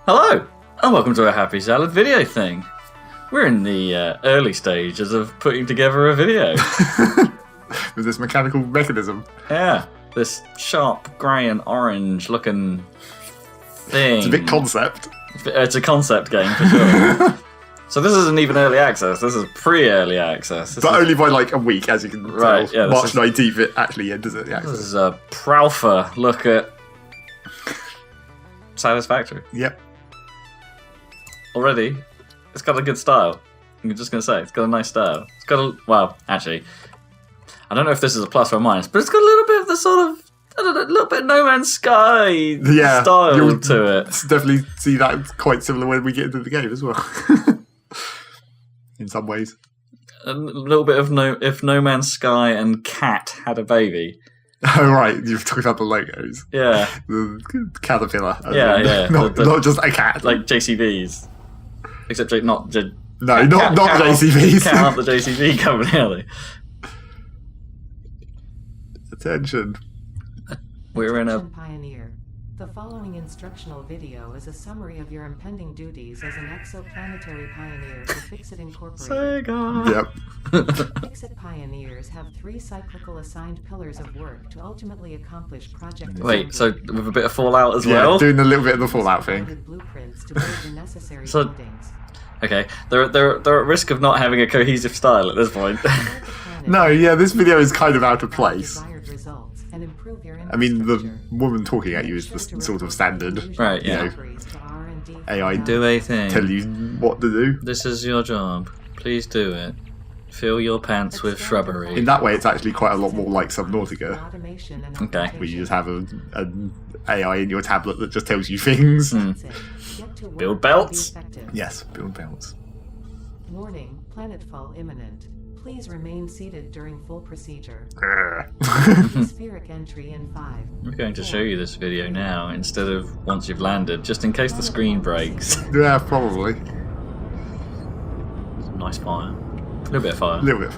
Hello, and welcome to a Happy Salad video thing. We're in the early stages of putting together a video. With this mechanical mechanism. Yeah, this sharp grey and orange looking thing. It's a bit concept. It's a concept game for sure. So this isn't even early access, this is pre-early access. But only by like a week, as you can tell. Yeah, March 19th it actually enters at the access. This is a Prowfer look at Satisfactory. Yep. Already, it's got a good style. I'm just going to say, it's got a nice style. It's got a, well, actually, I don't know if this is a plus or a minus, but it's got a little bit of the sort of, I don't know, a little bit No Man's Sky style to it. Definitely see that quite similar when we get into the game as well. In some ways. A little bit of if No Man's Sky and Cat had a baby. Oh, right, you're talking about the logos. Yeah. The caterpillar. Yeah. Not just a cat. Like JCBs. Except not... not JCBs. Cat aren't the JCB company, are they? Attention. We're in a... Pioneer. The following instructional video is a summary of your impending duties as an exoplanetary pioneer for Fixit Incorporated. Sega! Yep. Fixit pioneers have 3 cyclical assigned pillars of work to ultimately accomplish project. Wait, so with a bit of Fallout as Yeah, well? doing a little bit of the Fallout thing. Blueprints to build the necessary So- buildings. Okay, they're at risk of not having a cohesive style at this point. No, yeah, this video is kind of out of place. Desired results and improve your I mean, the infrastructure. woman talking at you is the sort of standard. Right, yeah. You know, AI Do a thing. tell you what to do. This is your job. Please do it. Fill your pants with shrubbery. In that way, it's actually quite a lot more like Subnautica, Okay. where you just have an AI in your tablet that just tells you things. Build belts? Yes, build belts. Warning, planetfall imminent. Please remain seated during full procedure. Atmospheric entry in 5. I'm going to show you this video now instead of once you've landed, just in case the screen breaks. Yeah, probably. Nice fire. A little bit of fire. A little bit.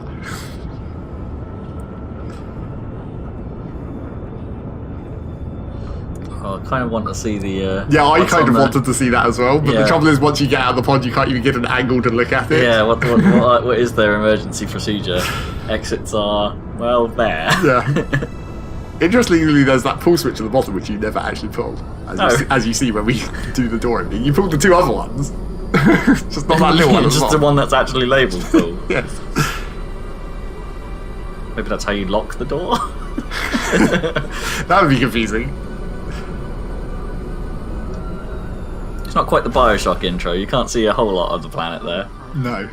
Oh, I kind of want to see the... Yeah, I what's kind on of there. wanted to see that as well, but Yeah. the trouble is once you get out of the pod, you can't even get an angle to look at it. Yeah, what is their emergency procedure? Exits are, well, there. Yeah. Interestingly, there's that pull switch at the bottom which you never actually pulled, as you see when we do the door opening. You pulled the 2 other ones, just not that little one. Just the one that's actually labelled full. Yes. Maybe that's how you lock the door? That would be confusing. It's not quite the Bioshock intro. You can't see a whole lot of the planet there. No.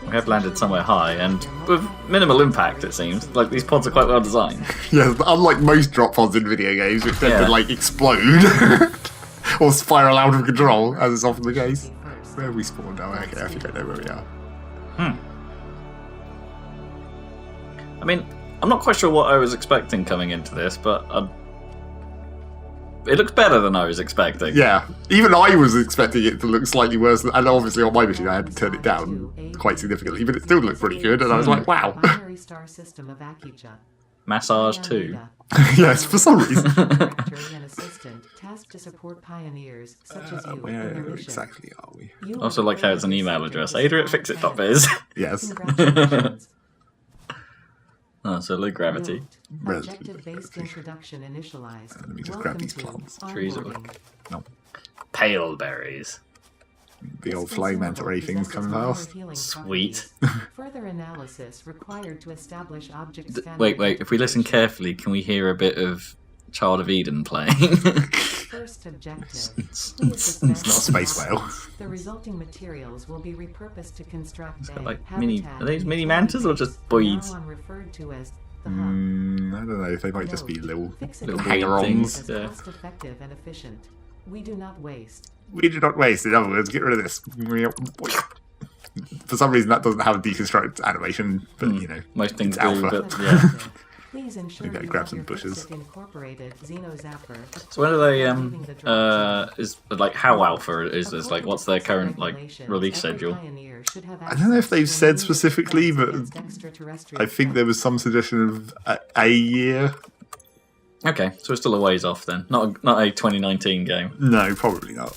We have landed somewhere high and with minimal impact, it seems. Like, these pods are quite well designed. Yes, unlike most drop pods in video games, which tend Yeah. to like explode or spiral out of control, as is often the case. Where have we spawned? Oh, okay, I think I know where we are. I mean, I'm not quite sure what I was expecting coming into this, but it looks better than I was expecting. Yeah, even I was expecting it to look slightly worse, and obviously on my machine I had to turn it down quite significantly, but it still looked pretty good, and I was like, wow. Binary star system of Akija. Massage 2. Yes, for some reason. Secretary and assistant tasked to support pioneers such as you in Where their mission. exactly are we? You I also will like how it's an play email the address. sector Adrian@fixit.biz. Yes. Congratulations. Oh, so low gravity. Note, Objective-based introduction initialized. Let me just Welcome grab these to plants. Trees are onboarding. No. Pale berries. The old flame manta ray things coming past. Sweet. Further analysis required to establish object Wait. If we listen carefully, can we hear a bit of Child of Eden playing? First objective. It's not a space whale. The resulting materials will be repurposed to construct Got a like mini. habitat Are these mini in mantas or just boids? now on referred to as the hub. I don't know, they might just be little Fix it little is boy things, as yeah. cost effective and efficient. We do not waste. We do not waste, in other words, get rid of this. For some reason that doesn't have a deconstruct animation, but you know, Most things it's do, alpha. but yeah. Please ensure Maybe I you grab have some your bushes. Fixit Incorporated Xeno Zapper. So when are they Leaving the drop is like how alpha is this? Like what's their current like regulations, release every schedule? pioneer should have I don't know if they've access to said immune specifically, defense but against extraterrestrial I think there was some suggestion of a year. Okay, so we're still a ways off then. Not a 2019 game. No, probably not.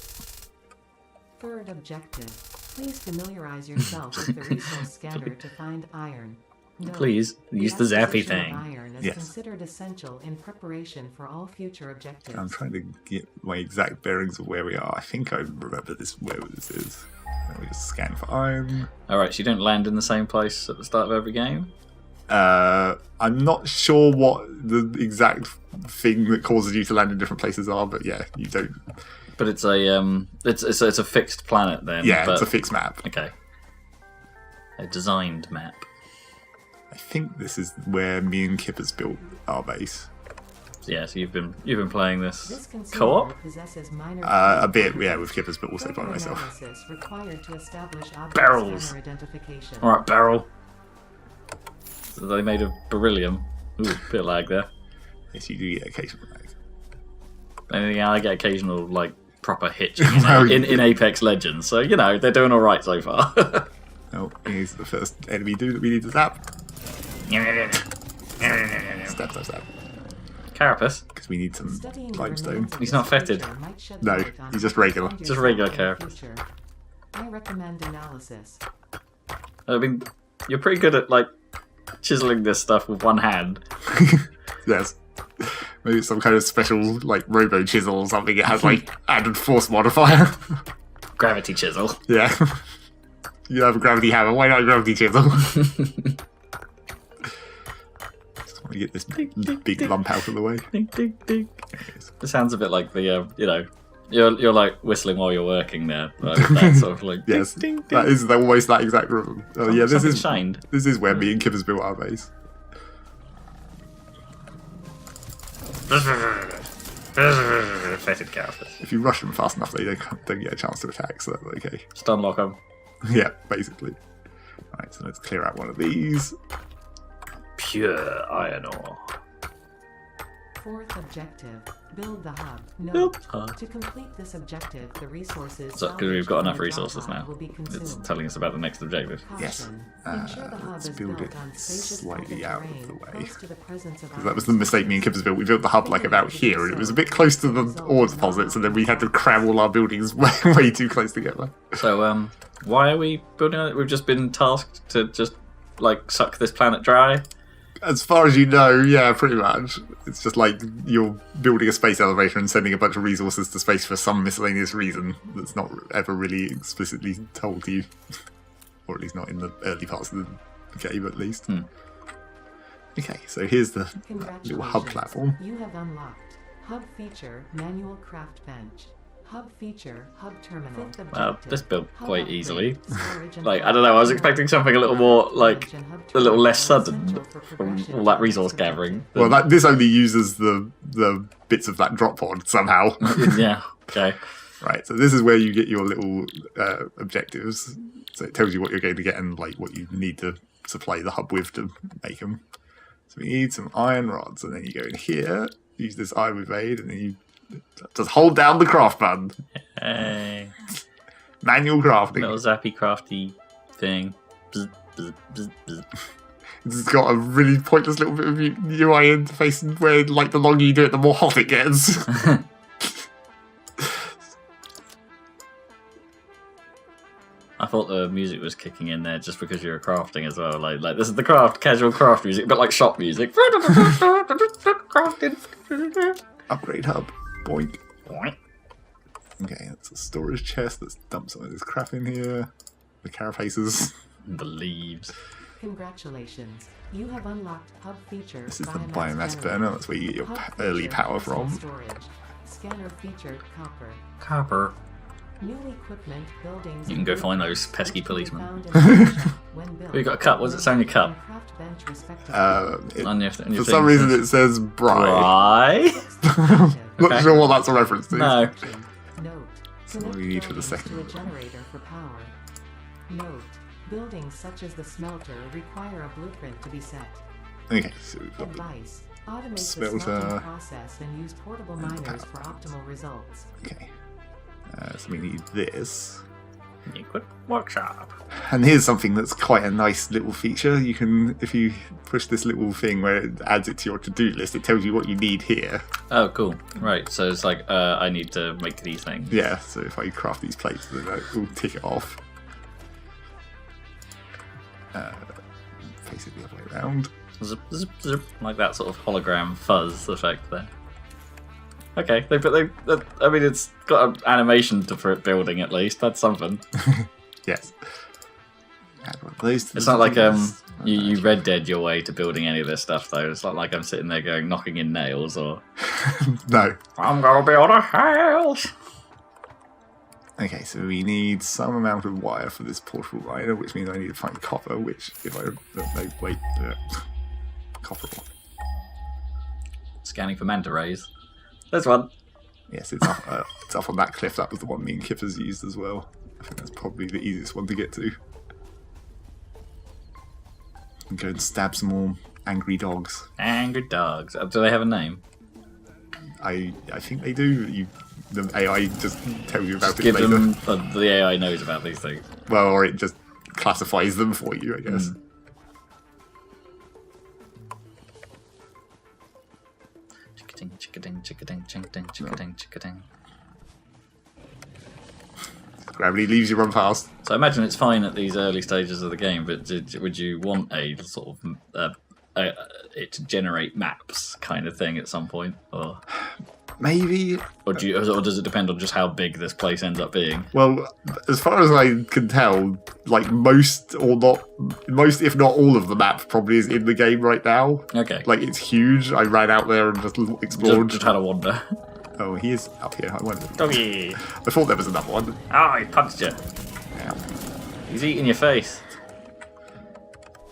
Third objective. Please familiarize yourself with the resource scanner to find iron. Note, Please use the zappy acquisition of thing. Iron is Yes. considered essential in preparation for all future objectives. I'm trying to get my exact bearings of where we are. I think I remember where this is. Let me just scan for iron. Alright, so you don't land in the same place at the start of every game? I'm not sure what the exact thing that causes you to land in different places are, but yeah, you don't. But it's a fixed planet then. Yeah, but, it's a fixed map. Okay. A designed map. I think this is where me and Kip has built our base. Yeah, so you've been playing This this consumer co-op? possesses minor A bit, yeah, with Kippers, but also by further myself. analysis required to establish object Barrels. scanner identification. Alright, barrel. So they made of beryllium. Ooh, bit of lag there. Yes, you do get occasional lag. And yeah, I get occasional like proper hitching Well, in Apex Legends. So you know they're doing all right so far. Oh, here's the first enemy dude that we need to zap. Stab, stab, stab. Carapace. Because we need some Studying the limestone. remains of He's this not fetid. creature might shed No, light on he's just how to regular. find Just regular yourself in the carapace. future. I recommend analysis. I mean, you're pretty good at like chiseling this stuff with one hand. Yes. Maybe it's some kind of special, like, robo chisel or something. It has, like, added force modifier. Gravity chisel. Yeah. You have a gravity hammer. Why not a gravity chisel? Just want to get this big lump out of the way. Ding, ding, ding. It sounds a bit like the you're like whistling while you're working there. Right? That sort of like Yes, ding, ding, that ding. is almost that exact rhythm. Oh, yeah, this Something is shined. this is where me and Kip has built our base. Fetid carapace. If you rush them fast enough, they don't get a chance to attack, so that's okay. Stun lock 'em. Yeah, basically. Alright, so let's clear out one of these. Pure iron ore. Fourth objective, build the hub. Build Note, the hub. to complete this objective, the resources So, because we've got salvaged enough from the resources drop now. pod will be It's consumed. telling us about the next objective. Yes. Caution. Ensure the hub Let's is build built it on spacious slightly open out of terrain, the way. close to the presence of That was the mistake me and Kip has built. We built the hub like about here, and it was a bit close to the ore deposits, and then we had to cram all our buildings way too close together. So, why are we building it? We've just been tasked to just like suck this planet dry. As far as you know, yeah, pretty much. It's just like you're building a space elevator and sending a bunch of resources to space for some miscellaneous reason that's not ever really explicitly told to you. Or at least not in the early parts of the game, at least. Okay, so here's the little hub platform. You have unlocked hub feature, manual craft bench. Hub feature, hub terminal. Wow, this built Hub quite upgrade, easily. storage and Like, I don't know, I was expecting something a little more, like, and hub a little less terminal sudden essential for from progression all that to resource this gathering. Well, this only uses the bits of that drop pod somehow. Yeah, okay. Right, so this is where you get your little objectives. So it tells you what you're going to get and like what you need to supply the hub with to make them. So we need some iron rods, and then you go in here, use this iron evade, and then you just hold down the craft button. Hey, Manual crafting. little zappy crafty thing. Bzz, bzz, bzz, bzz. It's got a really pointless little bit of UI interface where like the longer you do it, the more hot it gets. I thought the music was kicking in there just because you were crafting as well. Like this is the casual craft music, but like shop music. Crafting. Upgrade hub. Boink. Okay, that's a storage chest. Let's dump some of this crap in here. The carapaces. The leaves. Congratulations. You have unlocked hub feature. This is the biomass burner. That's where you get your early power from. Storage. Scanner featured copper. Copper. New equipment, buildings. You can go find those pesky policemen. We got a cup. What's it say on your cup? On your for thing some reason it says Bry. Not Okay. sure what that's a reference to. No. Note. So what do we need for the second to a one? generator for power. Note. Buildings such as the smelter require a blueprint to be set. Okay, so we've got the Advice. Automate Smelter. the smelting process and use portable miners for optimal results. okay. So we need this. Equip workshop. And here's something that's quite a nice little feature. You can, if you push this little thing where it adds it to your to-do list, it tells you what you need here. Oh, cool. Right, so it's like, I need to make these things. Yeah, so if I craft these plates, then it will tick it off. Face it the other way around. Zip, zip, zip, like that sort of hologram fuzz effect there. Okay, I mean, it's got an animation for it building at least. That's something. Yes. Add one of those to It's the not like list. you Red Dead your way to building any of this stuff though. It's not like I'm sitting there going knocking in nails or No. I'm gonna build a house. Okay, so we need some amount of wire for this portable miner, which means I need to find copper, which if I... No, wait. Copper. Scanning for manta rays. There's one. Yes, it's up on that cliff. That was the one me and Kippers used as well. I think that's probably the easiest one to get to. And go and stab some more angry dogs. Angry dogs. Do they have a name? I think they do. The AI just tells you about it Give later. them. The AI knows about these things. Well, or it just classifies them for you, I guess. Chickading, chickading, chickading, chickading, chickading, chickading. Gravity leaves you run fast. So I imagine it's fine at these early stages of the game, but would you want a sort of it to generate maps kind of thing at some point, or Maybe. or does it depend on just how big this place ends up being? Well, as far as I can tell, like most, if not all of the map probably is in the game right now. Okay, Like, it's huge. I ran out there and just explored. just had a wander. Oh, he is up here. I wonder. Doggy! I thought there was another one. Oh, he punched you. Yeah. He's eating your face.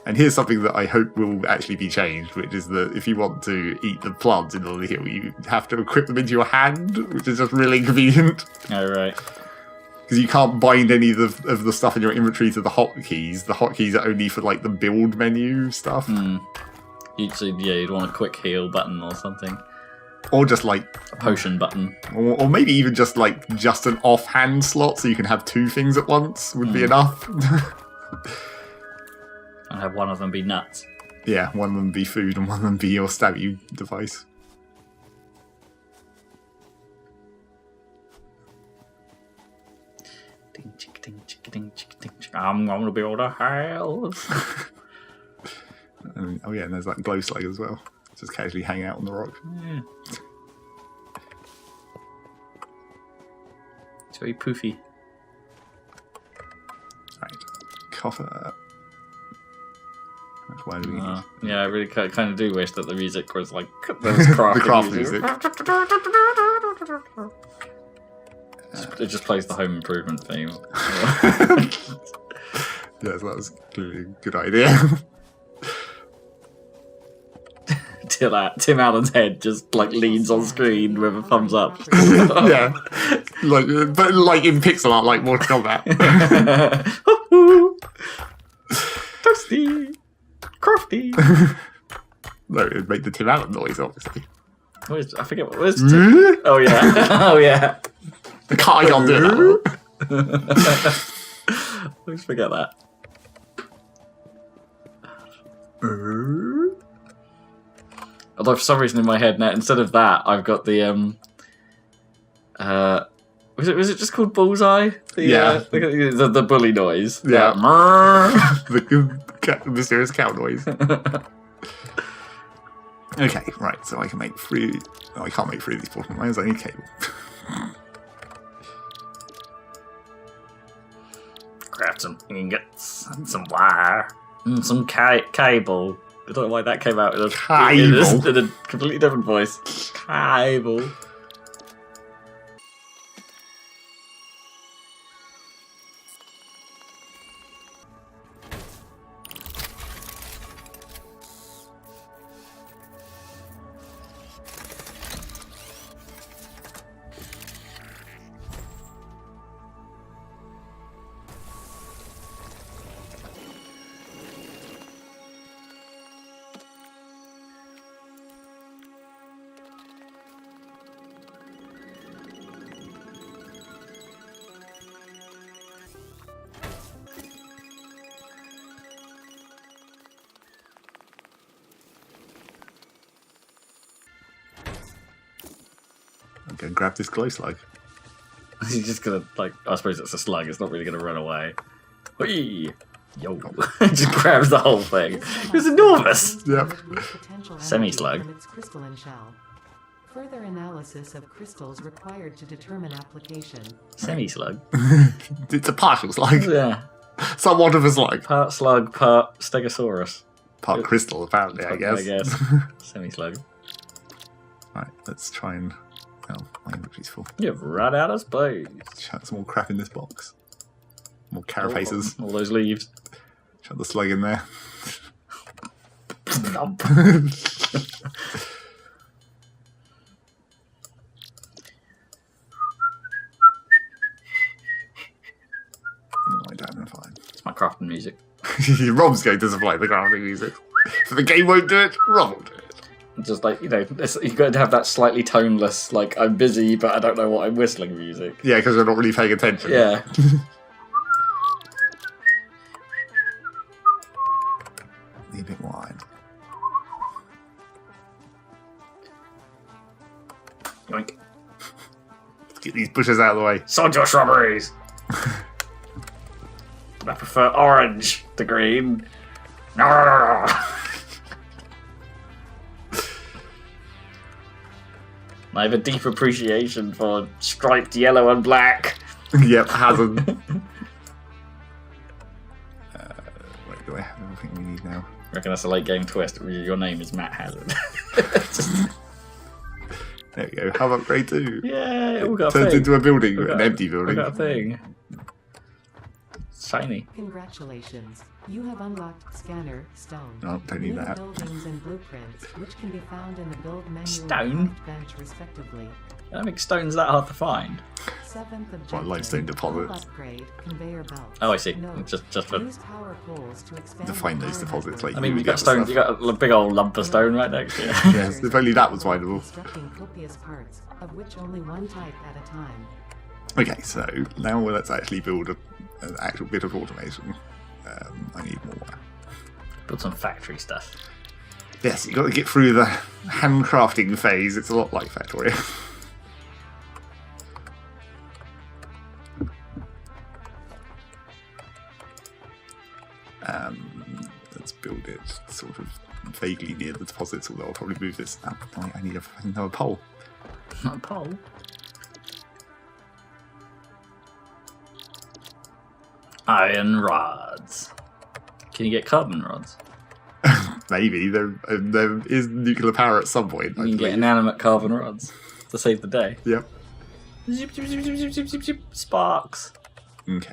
And here's something that I hope will actually be changed, which is that if you want to eat the plants in the hill, you have to equip them into your hand, which is just really inconvenient. Oh, right. Because you can't bind any of the stuff in your inventory to the hotkeys. The hotkeys are only for, like, the build menu stuff. You'd want a quick heal button or something. Or just, like... A potion button. Or maybe even just, like, just an offhand slot so you can have two things at once would be enough. And have one of them be nuts. Yeah, one of them be food and one of them be your stab you device. Ding, chick, ding, chick, ding, chick, ding, chick. I'm going to build a house. And, oh yeah, and there's that glow slag as well. Just casually hang out on the rock. Yeah. It's very poofy. Right, copper. Why do we need? Yeah, I really kind of do wish that the music was like there was crafting The craft music. It just plays the Home Improvement theme. Yes, that was clearly a good idea. Tim Allen's head just like leans on screen with a thumbs up. Yeah, but like in pixel art, like Mortal Kombat. Toasty, crafty. No, it would make the Tim Allen noise, obviously. I forget what was. Oh yeah, oh yeah. I can't do it. Always forget that. Although for some reason in my head now, instead of that, I've got the was it just called Bullseye? The bully noise. Yeah. That, The mysterious cow noise. Okay, right, so I can make 3... Oh, I can't make 3 of these portable mines, I need cable. Craft some ingots and some wire and some cable. I don't know why that came out in a completely different voice. Cable. I'm going to grab this glow slug. He's just gonna, like, I suppose it's a slug, it's not really gonna run away. Whee! Yo! Just grabs the whole thing. It was enormous! Yep. Semi-slug. Its crystalline shell. Further analysis of crystals required to determine application. Semi-slug? It's a partial slug. Yeah. Somewhat of a slug. Part slug, part stegosaurus. Part crystal, apparently, I guess. Semi-slug. Right, let's try and... Oh, my inventory's full. You've run out of space. Chuck some more crap in this box. More carapaces. All those leaves. Chuck the slug in there. I don't know if It's my crafting music. Rob's going to supply the crafting music. So the game won't do it, Rob will do it. Just like, you know, you've got to have that slightly toneless, like, I'm busy, but I don't know what I'm whistling music. Yeah, because we're not really paying attention. Yeah. Need a bit more iron. Yoink. Get these bushes out of the way. Sod your shrubberies! I prefer orange to green. I have a deep appreciation for striped yellow and black. Yep, hazard. Wait, do I have everything we need now? I reckon that's a late game twist. Your name is Matt Hazard. There we go. Have upgrade 2. Yeah, we got a Turns thing. into a building, We got- an empty We building. got a thing. Shiny. Congratulations. You have unlocked Scanner Stone. No, don't need New that. buildings and blueprints, which can be found in the build menu Stone? and craft bench, respectively. I don't think stone's that hard to find. Seventh objective. What, limestone deposits? Upgrade conveyor belt. Oh, I see. Note, Just for. use power poles to expand To find the those power deposits, network. like I mean, you you got get stone. stuff. You got a big old lump of stone right next to you. Yes, if only that was findable. Constructing copious parts, of which only one type at a time. Okay, so now let's actually build an actual bit of automation. I need more wire. Build some factory stuff. Yes, you've got to get through the handcrafting phase. It's a lot like Factory. Let's build it sort of vaguely near the deposits, although I'll probably move this up. I need another pole. Not a pole. Iron rods. Can you get carbon rods? Maybe. There is nuclear power at some point. I You can get believe. inanimate carbon rods to save the day. Yep. Zip, zip, zip, zip, zip, zip, zip, zip. Sparks. Okay.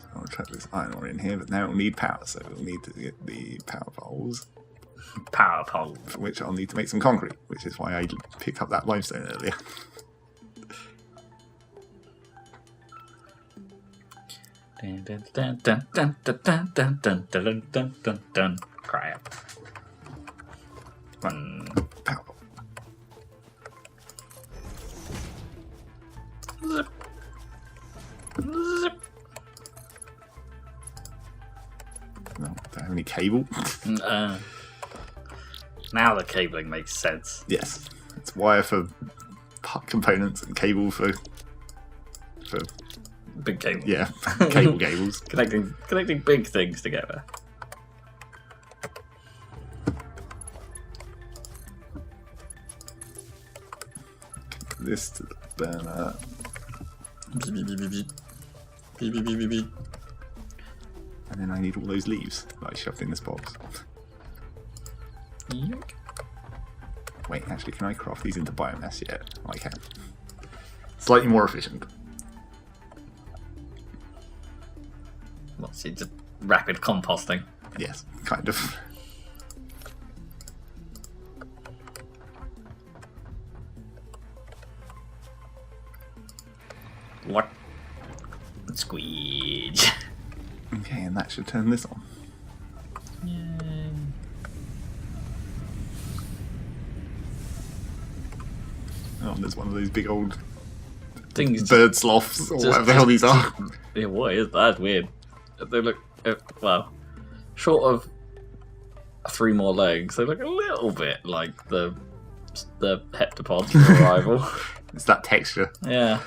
So I'll chuck this iron ore in here, but now it'll need power, so we'll need to get the power poles, Power pole. for which I'll need to make some concrete, which is why I picked up that limestone earlier. Dun, dun, dun, dun, dun, dun, dun, dun, dun, dun, dun, dun, dun. Crap. Power pole. Zip. Zip. No, don't have any cable. Now the cabling makes sense. Yes, it's wire for part components and cable for Big cable. yeah, cable cables. Connecting big things together. This to the burner. Beep, beep, beep, beep, beep. Beep, beep, beep, beep, beep. And then I need all those leaves that I shoved in this box. Yoink. Wait, actually, can I craft these into biomass yet? I can. Slightly more efficient. What's it? Just rapid composting. Yes, kind of. What? Squeeze. Okay, and that should turn this on. Oh, there's one of those big old Things. bird sloths, or just- whatever the hell these are. Yeah, what is that? That's weird. They look, well, short of 3 more legs, they look a little bit like the heptapods arrival. It's that texture. Yeah.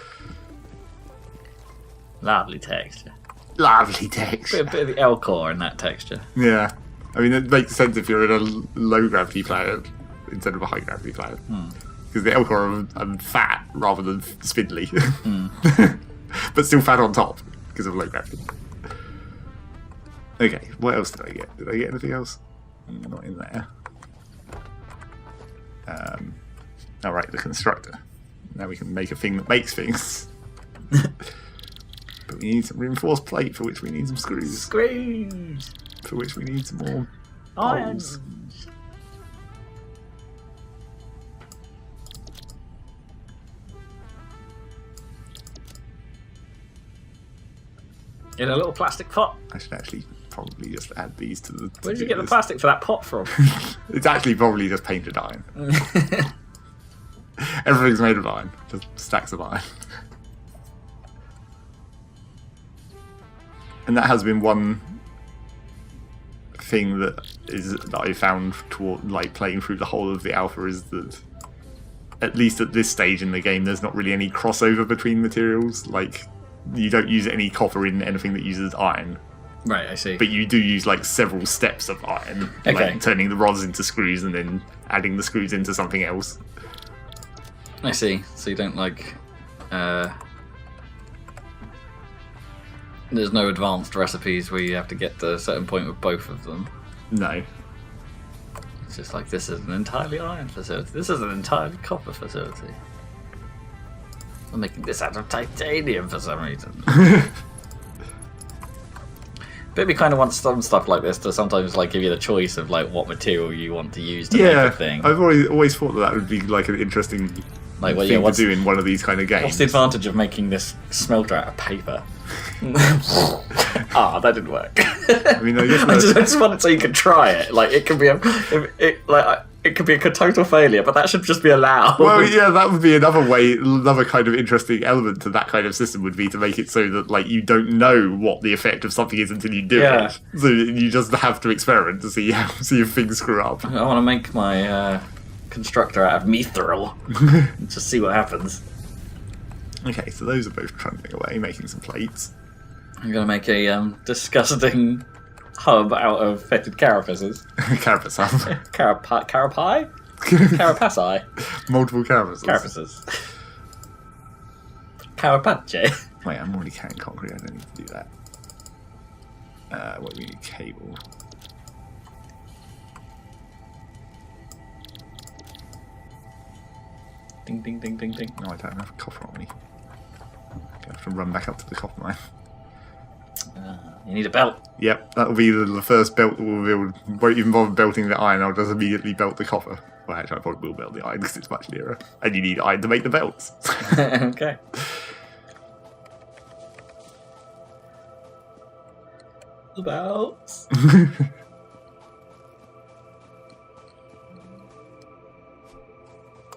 Lovely texture. Lovely texture. A bit of the L-core in that texture. Yeah. I mean, it makes sense if you're in a low gravity planet instead of a high gravity planet. Because the L-core are fat rather than spindly. But still fat on top because of low gravity. Okay, what else did I get? Did I get anything else? Not in there. Alright, the constructor. Now we can make a thing that makes things. But we need some reinforced plate, for which we need some screws. Screws! For which we need some more Irons. holes. In a little plastic pot. I should actually probably just add these to the... Where did you get the plastic for that pot from? It's actually probably just painted iron. Everything's made of iron. Just stacks of iron. And that has been one thing that I found toward like playing through the whole of the alpha is that at least at this stage in the game there's not really any crossover between materials. Like you don't use any copper in anything that uses iron. Right, I see. But you do use like several steps of iron. Okay. Like turning the rods into screws and then adding the screws into something else. I see. So you don't like... There's no advanced recipes where you have to get to a certain point with both of them. No. It's just like, this is an entirely iron facility. This is an entirely copper facility. I'm making this out of titanium for some reason. But we kind of want some stuff like this to sometimes like give you the choice of like what material you want to use to make a thing. I've always thought that would be like an interesting Like, well, thing yeah, to do in one of these kind of games. What's the advantage of making this smelter out of paper? That didn't work. I mean, I guess I just want it so you can try it. Like, it could be it could be a total failure, but that should just be allowed. Well, yeah, that would be another kind of interesting element to that kind of system would be to make it so that like you don't know what the effect of something is until you do it. So you just have to experiment to see if things screw up. I want to make my constructor out of mithril. Just see what happens. Okay, so those are both trundling away, making some plates. I'm gonna make a disgusting hub out of fetid carapaces. Carapace hub. Carapace? Carapaci? Multiple carapaces. Carapaces. Carapace. Wait, I'm already carrying concrete, I don't need to do that. What do we need? Cable. Ding, ding, ding, ding, ding. No, I don't have copper on me. I have to run back up to the copper mine. You need a belt. Yep, that'll be the first belt that we'll build. Won't even bother belting the iron, I'll just immediately belt the copper. Well, actually, I probably will belt the iron because it's much nearer. And you need iron to make the belts. Okay. The belts.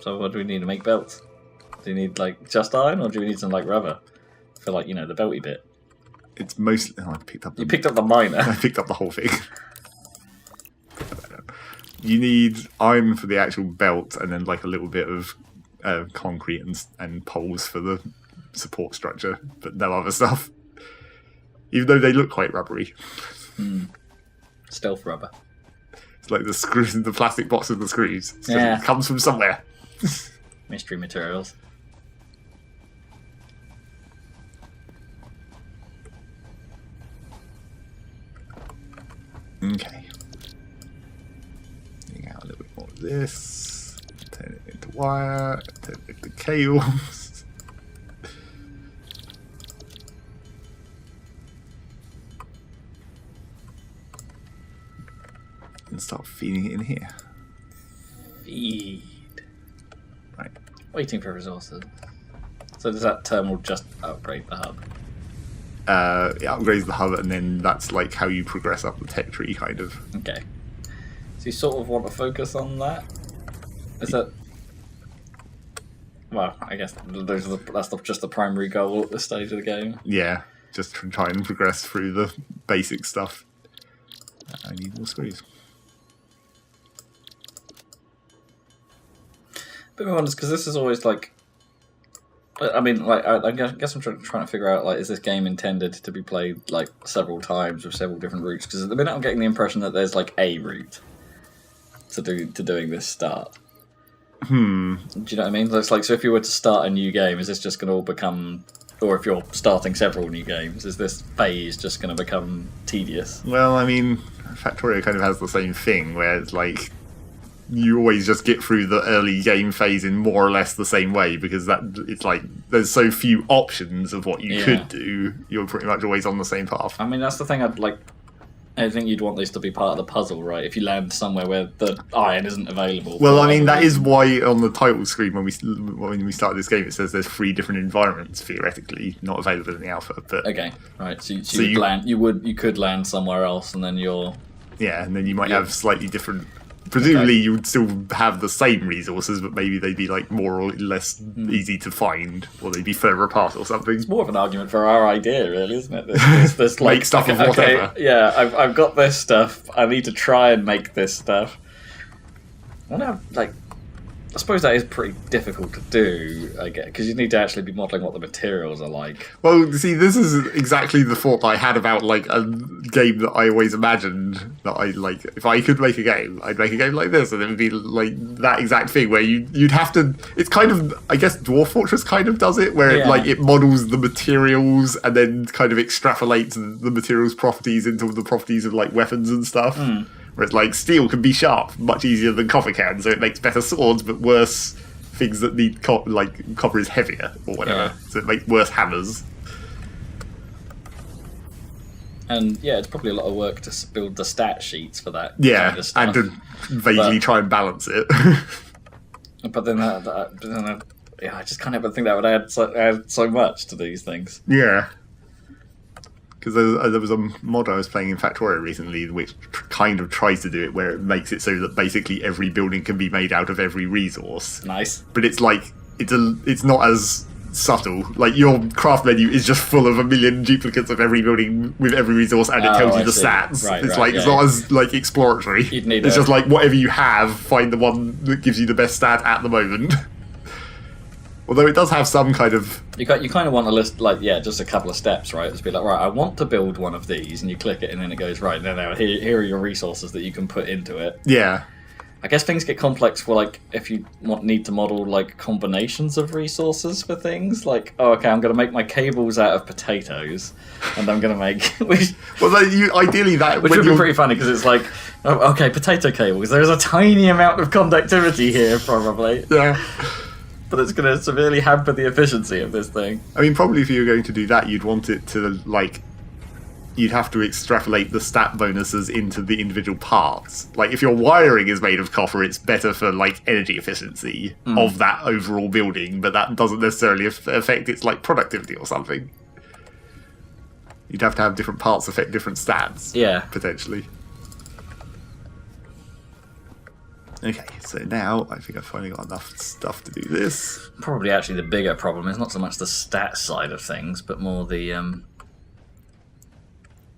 So what do we need to make belts? Do you need like just iron, or do we need some like rubber for like, you know, the belty bit? It's mostly... Oh, I picked up the... You picked up the miner. I picked up the whole thing. You need iron for the actual belt, and then like a little bit of concrete and poles for the support structure, but no other stuff. Even though they look quite rubbery. Stealth rubber. It's like the screws in the plastic box of the screws. It's just, Yeah. it comes from somewhere. Mystery materials. Okay. Getting out a little bit more of this. Turn it into wire. Turn it into cables. And start feeding it in here. Feed. Right. Waiting for resources. So does that terminal just upgrade the hub? It upgrades the hub, and then that's like how you progress up the tech tree, kind of. Okay. So you sort of want to focus on that? Is that... Well, I guess that's just the primary goal at this stage of the game. Yeah, just to try and progress through the basic stuff. I need more screws. But me wonders because this is always like. I mean, like, I guess I'm trying to figure out, like, is this game intended to be played, like, several times with several different routes? Because at the minute I'm getting the impression that there's, like, a route to doing this start. Do you know what I mean? So it's like, so if you were to start a new game, is this just going to all become... Or if you're starting several new games, is this phase just going to become tedious? Well, I mean, Factorio kind of has the same thing, where it's like... You always just get through the early game phase in more or less the same way because it's like there's so few options of what you could do. You're pretty much always on the same path. I mean, that's the thing I'd like. I think you'd want this to be part of the puzzle, right? If you land somewhere where the iron isn't available. Well, I mean, that is why on the title screen when we started this game, it says there's 3 different environments theoretically not available in the alpha. But okay, right. So you could land somewhere else, and then you're. Yeah, and then you might have slightly different. Presumably, you would still have the same resources, but maybe they'd be like more or less easy to find, or they'd be further apart or something. It's more of an argument for our idea, really, isn't it? This like, make stuff of whatever. Yeah, I've got this stuff. I need to try and make this stuff. I don't know, like. I suppose that is pretty difficult to do, I guess, because you need to actually be modelling what the materials are like. Well, see, this is exactly the thought I had about, like, a game that I always imagined that I, like, if I could make a game, I'd make a game like this, and it would be, like, that exact thing where you'd have to... It's kind of... I guess Dwarf Fortress kind of does it, where it models the materials and then kind of extrapolates the materials' properties into the properties of, like, weapons and stuff. Whereas, like, steel can be sharp, much easier than copper can, so it makes better swords, but worse things that need like copper is heavier or whatever, so it makes worse hammers. And yeah, it's probably a lot of work to build the stat sheets for that. Yeah, kind of stuff. and to vaguely try and balance it. But then, I just can't help but think that would add so much to these things. Yeah. Because there was a mod I was playing in Factorio recently which kind of tries to do it where it makes it so that basically every building can be made out of every resource. Nice. But it's like, it's not as subtle. Like, your craft menu is just full of a million duplicates of every building with every resource, and it tells you the stats. Right, it's it's not as, like, exploratory. It's just like, whatever you have, find the one that gives you the best stat at the moment. Although it does have some kind of... You kind of want a list, like, just a couple of steps, right? Just be like, right, I want to build one of these, and you click it, and then it goes, right, now here are your resources that you can put into it. Yeah. I guess things get complex for, like, if you need to model, like, combinations of resources for things. Like, oh, okay, I'm going to make my cables out of potatoes, and I'm going to make... Well, ideally that... Which would be pretty funny, because it's like, oh, okay, potato cables. There's a tiny amount of conductivity here, probably. Yeah. But it's going to severely hamper the efficiency of this thing. I mean, probably if you were going to do that, you'd want it to, like... You'd have to extrapolate the stat bonuses into the individual parts. Like, if your wiring is made of copper, it's better for, like, energy efficiency of that overall building, but that doesn't necessarily affect its, like, productivity or something. You'd have to have different parts affect different stats. Yeah. Potentially. Okay, so now I think I've finally got enough stuff to do this. Probably actually the bigger problem is not so much the stat side of things, but more the...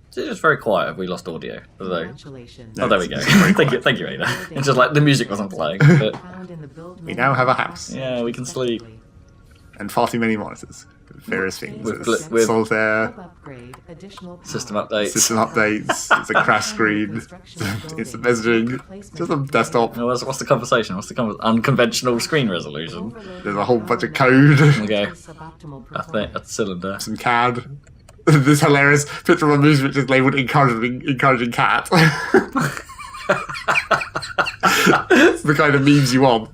It's just very quiet. Have we lost audio? Congratulations. Oh, there we go. Thank you, Ada. It's just like the music wasn't playing. But... We now have a house. Yeah, we can sleep. And far too many monitors. Various things. With solitaire. System updates. It's a crash screen. It's a messaging. Just a desktop. What's the conversation? What's the unconventional screen resolution? There's a whole bunch of code. Okay. A cylinder. Some CAD. This hilarious picture of a moose which is labelled encouraging cat. It's the kind of memes you want.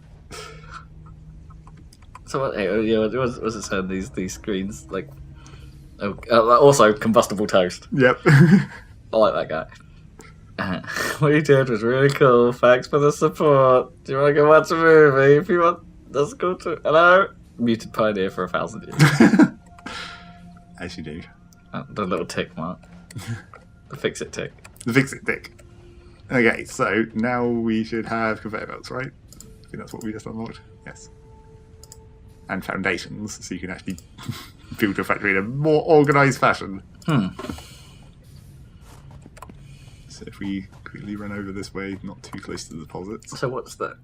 So what was it saying? These screens like also combustible toast. Yep. I like that guy. What you did was really cool. Thanks for the support. Do you want to go watch a movie? If you want, let's go to... Hello? Muted Pioneer for 1,000 years. As you do. The little tick mark. The fix-it tick. The fix-it tick. Okay, so now we should have conveyor belts, right? I think that's what we just unlocked. Yes. And foundations, so you can actually build your factory in a more organised fashion. So if we quickly run over this way, not too close to the deposits. So what's that?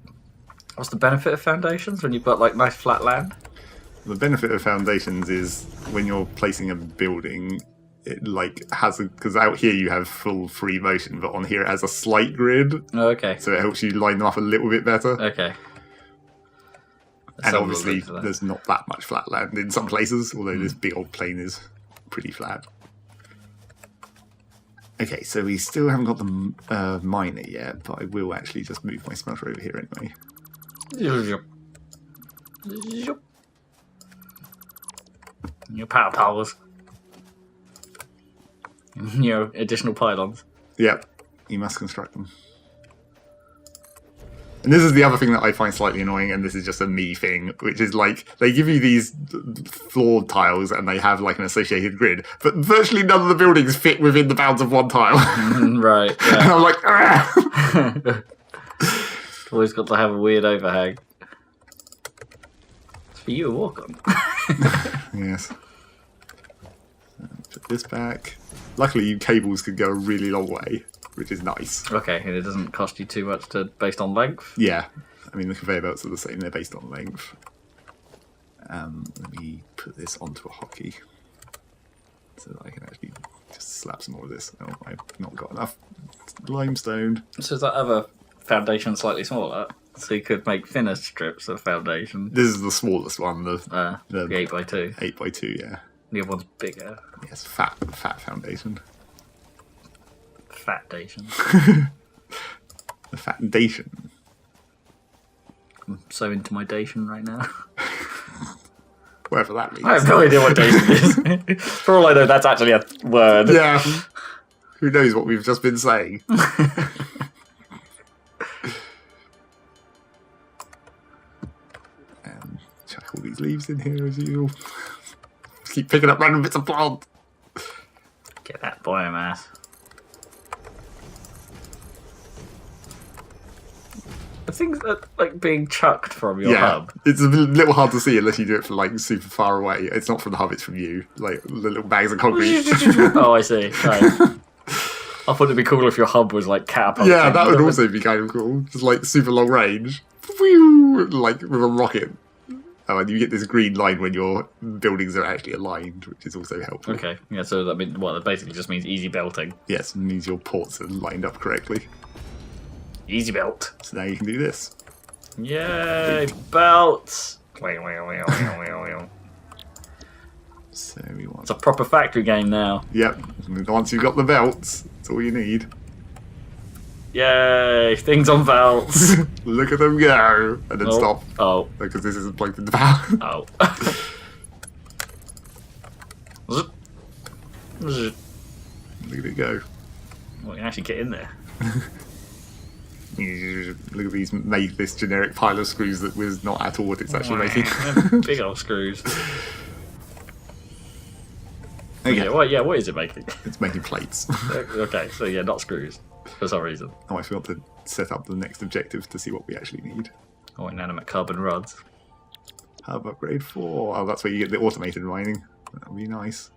What's the benefit of foundations when you've got like nice flat land? The benefit of foundations is when you're placing a building, it like has because out here you have full free motion, but on here it has a slight grid. Oh, okay. So it helps you line them up a little bit better. Okay. And obviously, there's not that much flat land in some places, although this big old plain is pretty flat. Okay, so we still haven't got the miner yet, but I will actually just move my smelter over here anyway. Your power powers. Your additional pylons. Yep, you must construct them. And this is the other thing that I find slightly annoying, and this is just a me thing, which is like, they give you these floored tiles and they have like an associated grid, but virtually none of the buildings fit within the bounds of one tile. Right, yeah. And I'm like, ah! Always got to have a weird overhang. It's for you to walk on. Yes. Put this back. Luckily, cables could go a really long way, which is nice. Okay, and it doesn't cost you too much based on length? Yeah. I mean, the conveyor belts are the same. They're based on length. Let me put this onto a hockey so that I can actually just slap some more of this. Oh, I've not got enough limestone. So is that other foundation slightly smaller? So you could make thinner strips of foundation? This is the smallest one, the 8x2. 8x2, yeah. The other one's bigger. Yes, fat foundation. Fatdation. The foundation. I'm so into my dation right now. Whatever that means. I have no idea what dation is. For all I know, that's actually a word. Yeah. Who knows what we've just been saying? Chuck all these leaves in here as usual. Keep picking up random bits of plant. Get that biomass. The things that like being chucked from your hub. It's a little hard to see unless you do it from like super far away. It's not from the hub, it's from you. Like the little bags of concrete. Oh, I see. Right. I thought it'd be cool if your hub was like catapulting. Yeah, that would also be kind of cool. Just like super long range. Whew, like with a rocket. Oh, and you get this green line when your buildings are actually aligned, which is also helpful. Okay, yeah, so that means, well, that basically just means easy belting. Yes, it means your ports are lined up correctly. Easy belt. So now you can do this. Yay, belts! So we want... It's a proper factory game now. Yep, once you've got the belts, that's all you need. Yay, things on belts. Look at them go, and then stop. Oh. Because this isn't plugged into power. Oh. Look at it go. Well, you can actually get in there. Look at this generic pile of screws that was not at all what it's actually making. Big old screws. Okay. What is it making? It's making plates. Okay, so yeah, not screws. For some reason. Oh, I forgot to set up the next objective to see what we actually need. Oh, inanimate carbon rods. Hub upgrade 4. Oh, that's where you get the automated mining. That would be nice.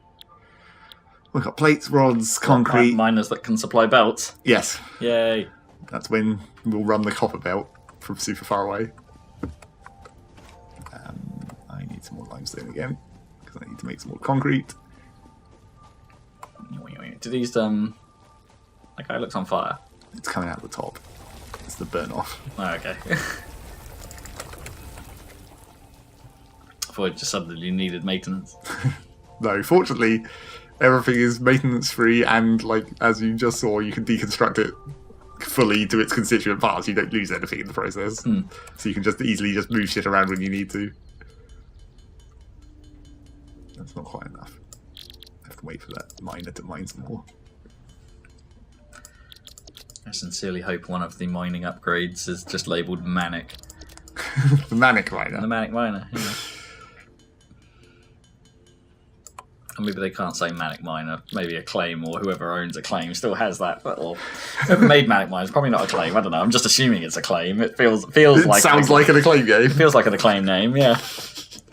We've got plates, rods, concrete. Miners that can supply belts. Yes. Yay. That's when we'll run the copper belt from super far away. I need some more limestone again, because I need to make some more concrete. Do these, that guy looks on fire. It's coming out the top. It's the burn off. Oh, okay. I thought it just suddenly needed maintenance. No, fortunately, everything is maintenance free, and like as you just saw, you can deconstruct it fully to its constituent parts. You don't lose anything in the process, so you can just easily just move shit around when you need to. That's not quite enough. I have to wait for that miner to mine some more. I sincerely hope one of the mining upgrades is just labelled Manic. The Manic miner. The Manic miner, yeah. Or maybe they can't say Manic Miner. Maybe Acclaim or whoever owns Acclaim still has that. Or whoever made Manic Miner is probably not Acclaim. I don't know. I'm just assuming it's Acclaim. It feels like sounds like an Acclaim game. It feels like an Acclaim name, yeah.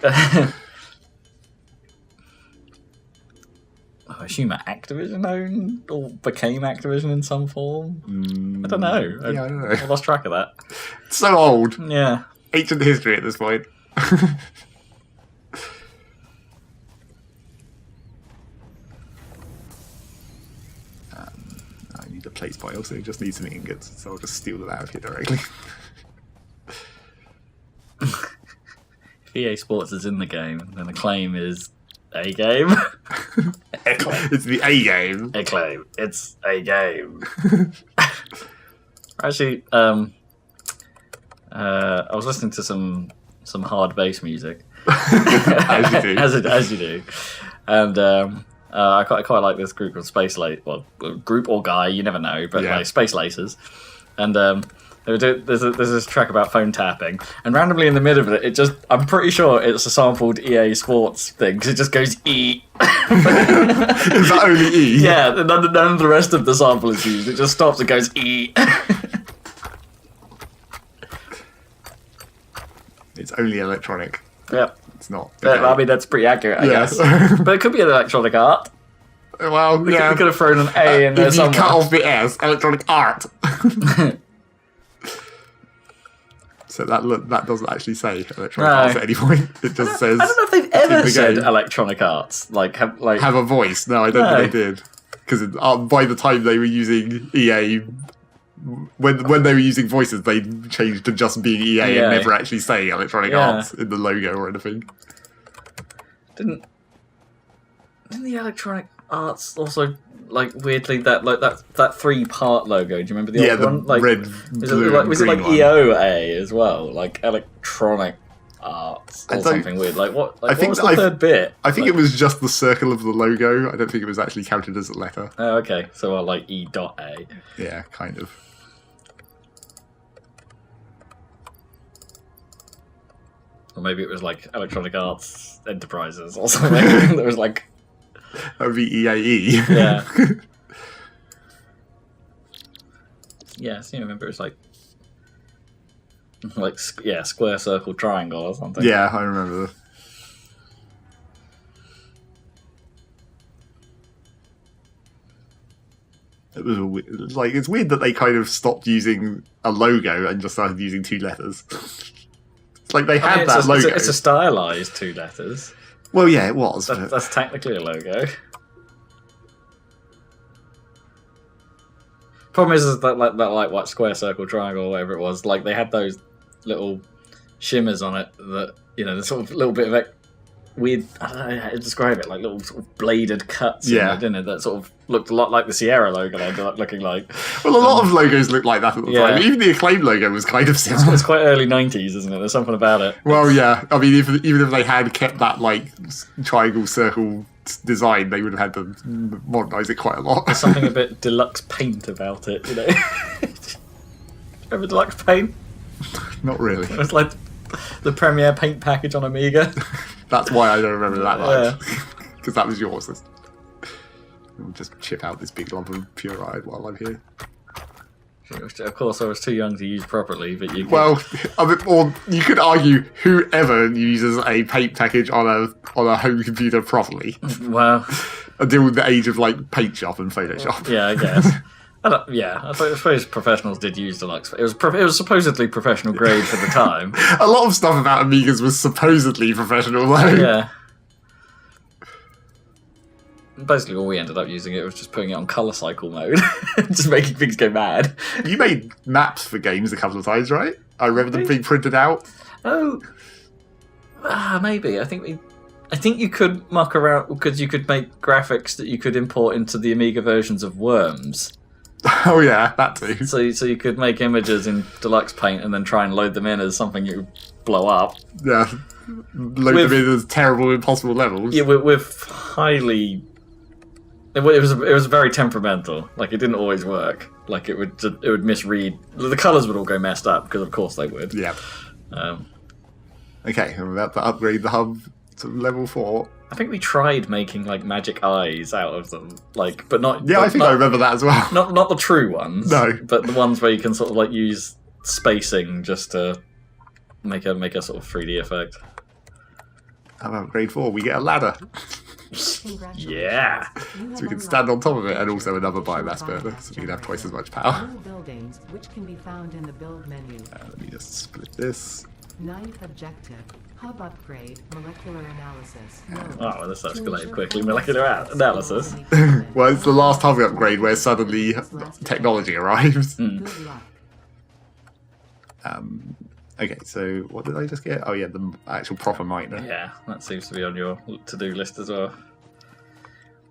I assume Activision owned or became Activision in some form. I don't know. Yeah, I don't know. I lost track of that. It's so old. Yeah. ancient history at this point. I need a place by also just need some ingots, so I'll just steal them out of here directly. If EA Sports is in the game, then the claim is a game. It's the A game. A claim. It's a game. Actually, I was listening to some hard bass music. As you do. as you do. And I quite like this group called Space Lace. Well, group or guy, you never know, but Yeah. like Space Lacers. And there's this track about phone tapping, and randomly in the middle of it, I'm pretty sure it's a sampled EA Sports thing, because it just goes E. Is that only E? Yeah, none of the rest of the sample is used. It just stops and goes E. It's only electronic. Yep. It's not. I mean, that's pretty accurate, I Yes. guess. But it could be an electronic art. Well, yeah. We could have thrown an A in there if you somewhere. cut off the S, electronic art. So that doesn't actually say electronic arts at any point. It just says. I don't know if they've in ever the said game. electronic arts. Have a voice. No, I don't think they did. Because by the time they were using EA, when they were using voices, they changed to just being EA and never actually saying electronic arts in the logo or anything. Didn't the electronic arts also weirdly that 3-part logo? Do you remember the old the one? red, blue, was it green one. EOA as well? Like electronic arts or something weird. What was the third bit? I think it was just the circle of the logo. I don't think it was actually counted as a letter. Oh, okay. So E.A. Yeah, kind of. Or maybe it was Electronic Arts Enterprises or something. There was That would be EAE. Yeah. Yeah, so you remember it was square, circle, triangle or something. Yeah, I remember. It was it's weird that they kind of stopped using a logo and just started using 2 letters. It's like they had that logo. It's a stylized 2 letters. Well, yeah, it was. That's technically a logo. Problem is that what square, circle, triangle, or whatever it was. They had those little shimmers on it that the sort of little bit of weird. I don't know how to describe it. Little sort of bladed cuts. In it, didn't it? That sort of looked a lot like the Sierra logo. Ended up looking like. Well, a lot of logos looked like that at the time. Even the Acclaim logo was kind of similar. It's quite early '90s, isn't it? There's something about it. Well, yeah. I mean, even if they had kept that triangle, circle design, they would have had to modernise it quite a lot. There's something a bit deluxe paint about it, Remember deluxe paint? Not really. It was like the Premiere paint package on Amiga. That's why I don't remember that much. Because that was yours. We'll just chip out this big lump of pureide while I'm here. Of course, I was too young to use properly, but you could... Well, or you could argue whoever uses a paint package on a home computer properly. Well... Until the age of Paint Shop and Photoshop. Yeah, I guess. I suppose professionals did use deluxe. It was supposedly professional grade for the time. A lot of stuff about Amigas was supposedly professional, though. Yeah. Basically, all we ended up using it was just putting it on color cycle mode, just making things go mad. You made maps for games a couple of times, right? I remember them being printed out. Oh, maybe. I think you could muck around because you could make graphics that you could import into the Amiga versions of Worms. Oh yeah, that too. So you could make images in Deluxe Paint and then try and load them in as something you blow up. Yeah, load them in as terrible, impossible levels. Yeah, with highly. It was very temperamental. It didn't always work. It would misread. The colours would all go messed up because of course they would. Yeah. Okay, I'm about to upgrade the hub to level 4. I think we tried making magic eyes out of them, but not. Yeah, I think I remember that as well. Not the true ones. No, but the ones where you can sort of use spacing just to make a sort of 3D effect. I'm upgrade 4. We get a ladder. Yeah. So we can stand on top of it, and also another biomass burner, so we can have twice as much power. Buildings, which can be found in the build menu. Let me just split this. Ninth objective. Hub upgrade. Molecular analysis. Note. Oh, well, this To escalated ensure quickly. full Molecular access analysis. to all equipment, Well, it's the last hub upgrade where suddenly technology arrives. Good luck. Okay, so what did I just get? Oh yeah, the actual proper miner. Yeah, that seems to be on your to-do list as well.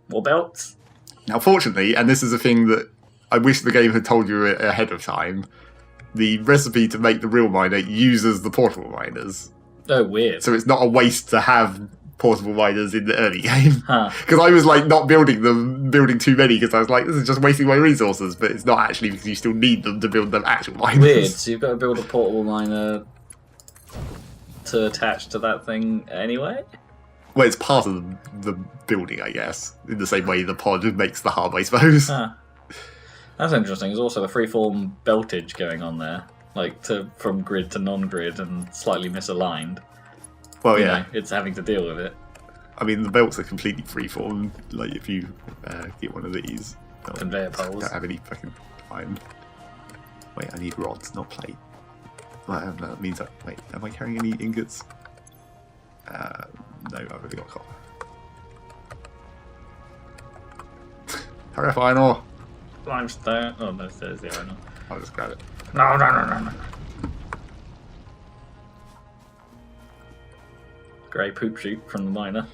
More belts? Now, fortunately, and this is a thing that I wish the game had told you ahead of time, the recipe to make the real miner uses the portable miners. Oh, weird. So it's not a waste to have portable miners in the early game. Huh. Because I was like not building too many because I was like, this is just wasting my resources, but it's not actually because you still need them to build them actual miners. Weird. So you've got to build a portable miner to attach to that thing anyway? Well, it's part of the building, I guess. In the same way the pod makes the hub, I suppose. Huh. That's interesting. There's also a freeform beltage going on there, like from grid to non-grid and slightly misaligned. Well, You yeah. know, it's having to deal with it. I mean, the belts are completely freeform. Like, if you get one of these, Conveyor poles. don't have any fucking iron. Wait, I need rods, not plate. Well, that means wait, am I carrying any ingots? No, I've already got copper. Hurry up, iron ore! Limestone. Oh, no, there's the iron ore. I'll just grab it. No. Grey poop shoot from the miner.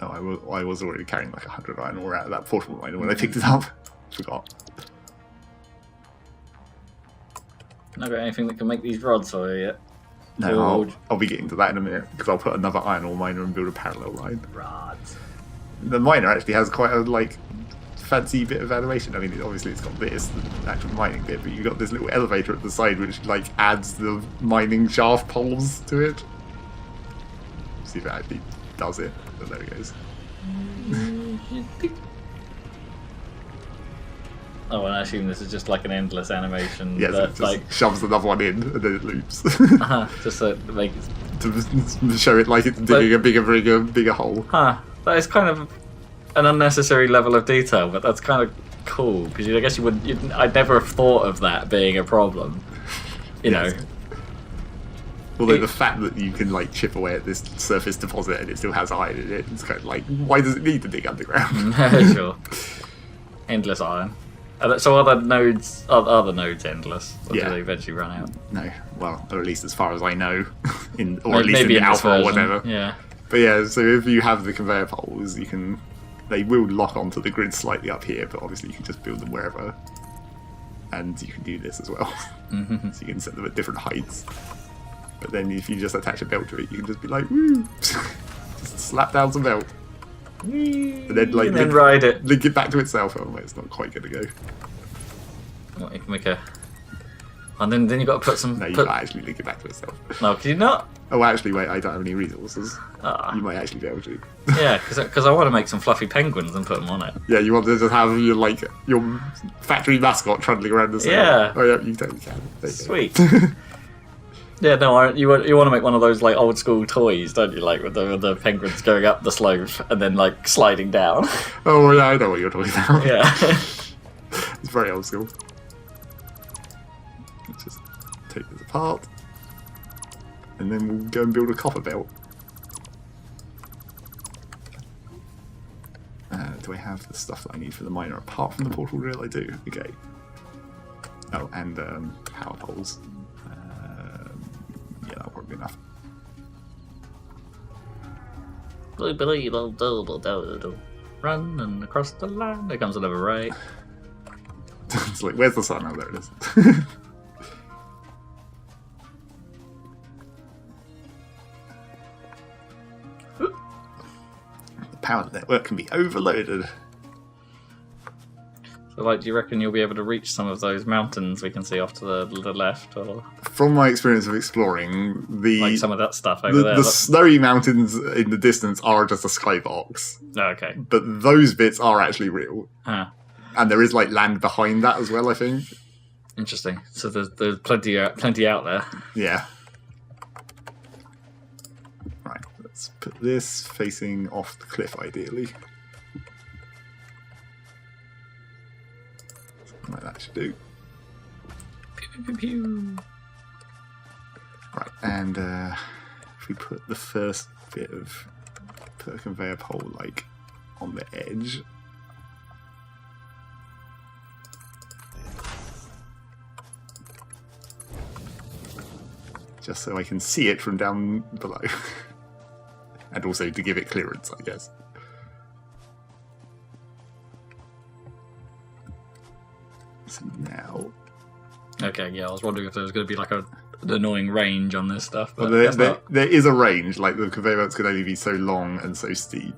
Oh, I was already carrying like 100 iron ore out of that portable miner when I picked it up. Forgot. Not got anything that can make these rods for you yet. No, Forge. I'll be getting to that in a minute because I'll put another iron ore miner and build a parallel line. Rods. The miner actually has quite a fancy bit of animation. I mean, obviously it's got this, the actual mining bit, but you've got this little elevator at the side which adds the mining shaft poles to it. See if it actually does it. Oh, there it goes. Oh, and I assume this is just like an endless animation. Yes, that, it just shoves another one in and then it loops. just so to make it. to show it like it's digging a bigger hole. Huh. That is kind of an unnecessary level of detail, but that's kind of cool because I guess I'd never have thought of that being a problem. You know. Although the fact that you can chip away at this surface deposit and it still has iron in it, it's kind of why does it need to dig underground? Sure. Endless iron. So are the nodes endless? Or Yeah. do they eventually run out? No, well, or at least as far as I know, or at least Maybe in the this alpha or version. whatever. Yeah. But yeah, so if you have the conveyor poles, they will lock onto the grid slightly up here, but obviously you can just build them wherever, and you can do this as well. So you can set them at different heights. But then if you just attach a belt to it, you can just be like, woo! Just slap down some belt. And then, Ride it. link it back to itself. Oh, wait, it's not quite going to go. What, you can make a. And then you got to put some. No, you can't actually link it back to itself. No, can you not? Oh, actually, wait, I don't have any resources. Ah. You might actually be able to. Yeah, because I want to make some fluffy penguins and put them on it. Yeah, you want to just have your factory mascot trundling around the cell. Yeah. Oh, yeah, you totally can. There you go. Sweet. Yeah, no, you want to make one of those old school toys, don't you? With the penguins going up the slope and then sliding down. Oh, yeah, I know what you're talking about. Yeah. It's very old school. Let's just take this apart. And then we'll go and build a copper belt. Do I have the stuff that I need for the miner apart from the portal drill? I do. Okay. Oh, and power poles. Yeah, that'll probably be enough. Running across the line. There comes another right. It's where's the sun? Oh, there it is. The power network can be overloaded. So, do you reckon you'll be able to reach some of those mountains we can see off to the left, or From my experience of exploring, some of that stuff over there? the snowy mountains in the distance are just a skybox, Oh, okay. but those bits are actually real, Huh. and there is land behind that as well. I think. Interesting. So there's plenty out there. Yeah. Right. Let's put this facing off the cliff, ideally. Right, that should do. Pew, pew, pew. Right, and if we put the first bit of put a conveyor pole like on the edge. Just so I can see it from down below. And also to give it clearance, I guess. So now... Okay, yeah, I was wondering if there was going to be like an annoying range on this stuff. But Well, there is a range, like the conveyor belts can only be so long and so steep.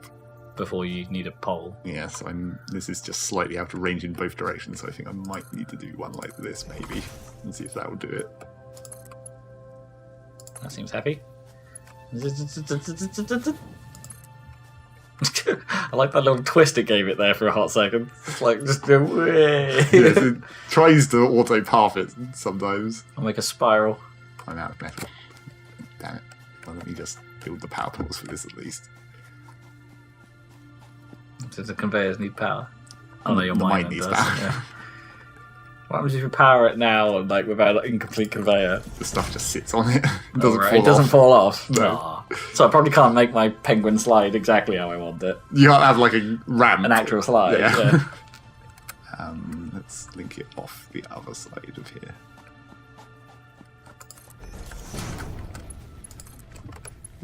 before you need a pole. Yeah, so this is just slightly out of range in both directions, so I think I might need to do one like this, maybe, and see if that will do it. That seems happy. I like that little twist it gave it there for a hot second. It's like just go. Yes, it tries to auto path it sometimes. I'll make a spiral. I'm out of metal. Damn it. Well, let me just build the power poles for this at least. Does the conveyors need power? Oh no, your The mine mine needs does. power. Yeah. What happens if you power it now and like without an incomplete conveyor? The stuff just sits on it. It doesn't fall It doesn't off. fall off. No. Aw. So I probably can't make my penguin slide exactly how I want it. You can't have like a ramp. An actual slide. Yeah. Yeah. Let's link it off the other side of here.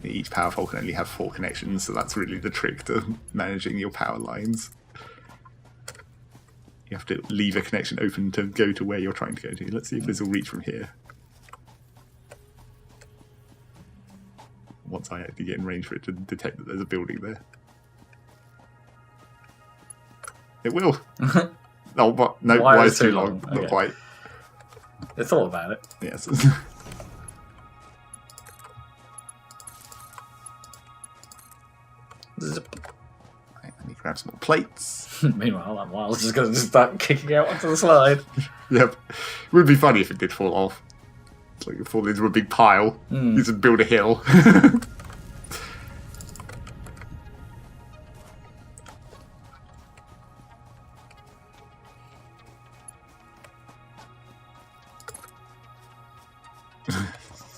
Each power pole can only have 4 connections, so that's really the trick to managing your power lines. You have to leave a connection open to go to where you're trying to go to. Let's see if this will reach from here. Once I actually get in range for it to detect that there's a building there. It will. Oh, but no, Wire why is is too too long? long. Not Okay. quite. They thought about it. Yes. Right, let me grab some more plates. Meanwhile, that Miles is just going to start kicking out onto the slide. Yep. It would be funny if it did fall off. It's like it fall into a big pile. You just build a hill.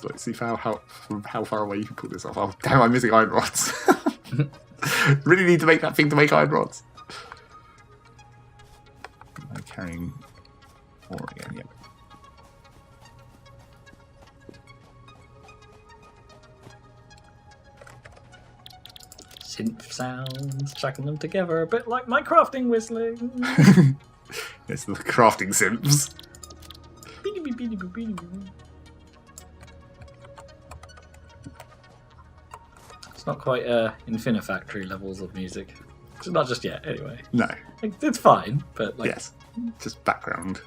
Let's see how far away you can pull this off. Oh, damn, I'm missing iron rods. Really need to make that thing to make iron rods. I'm carrying ore again, yep. Synth sounds, chucking them together a bit like my crafting whistling. It's the crafting simps. It's not quite Infinifactory levels of music. It's not just yet, anyway. No, It's fine, but like, yes, just background.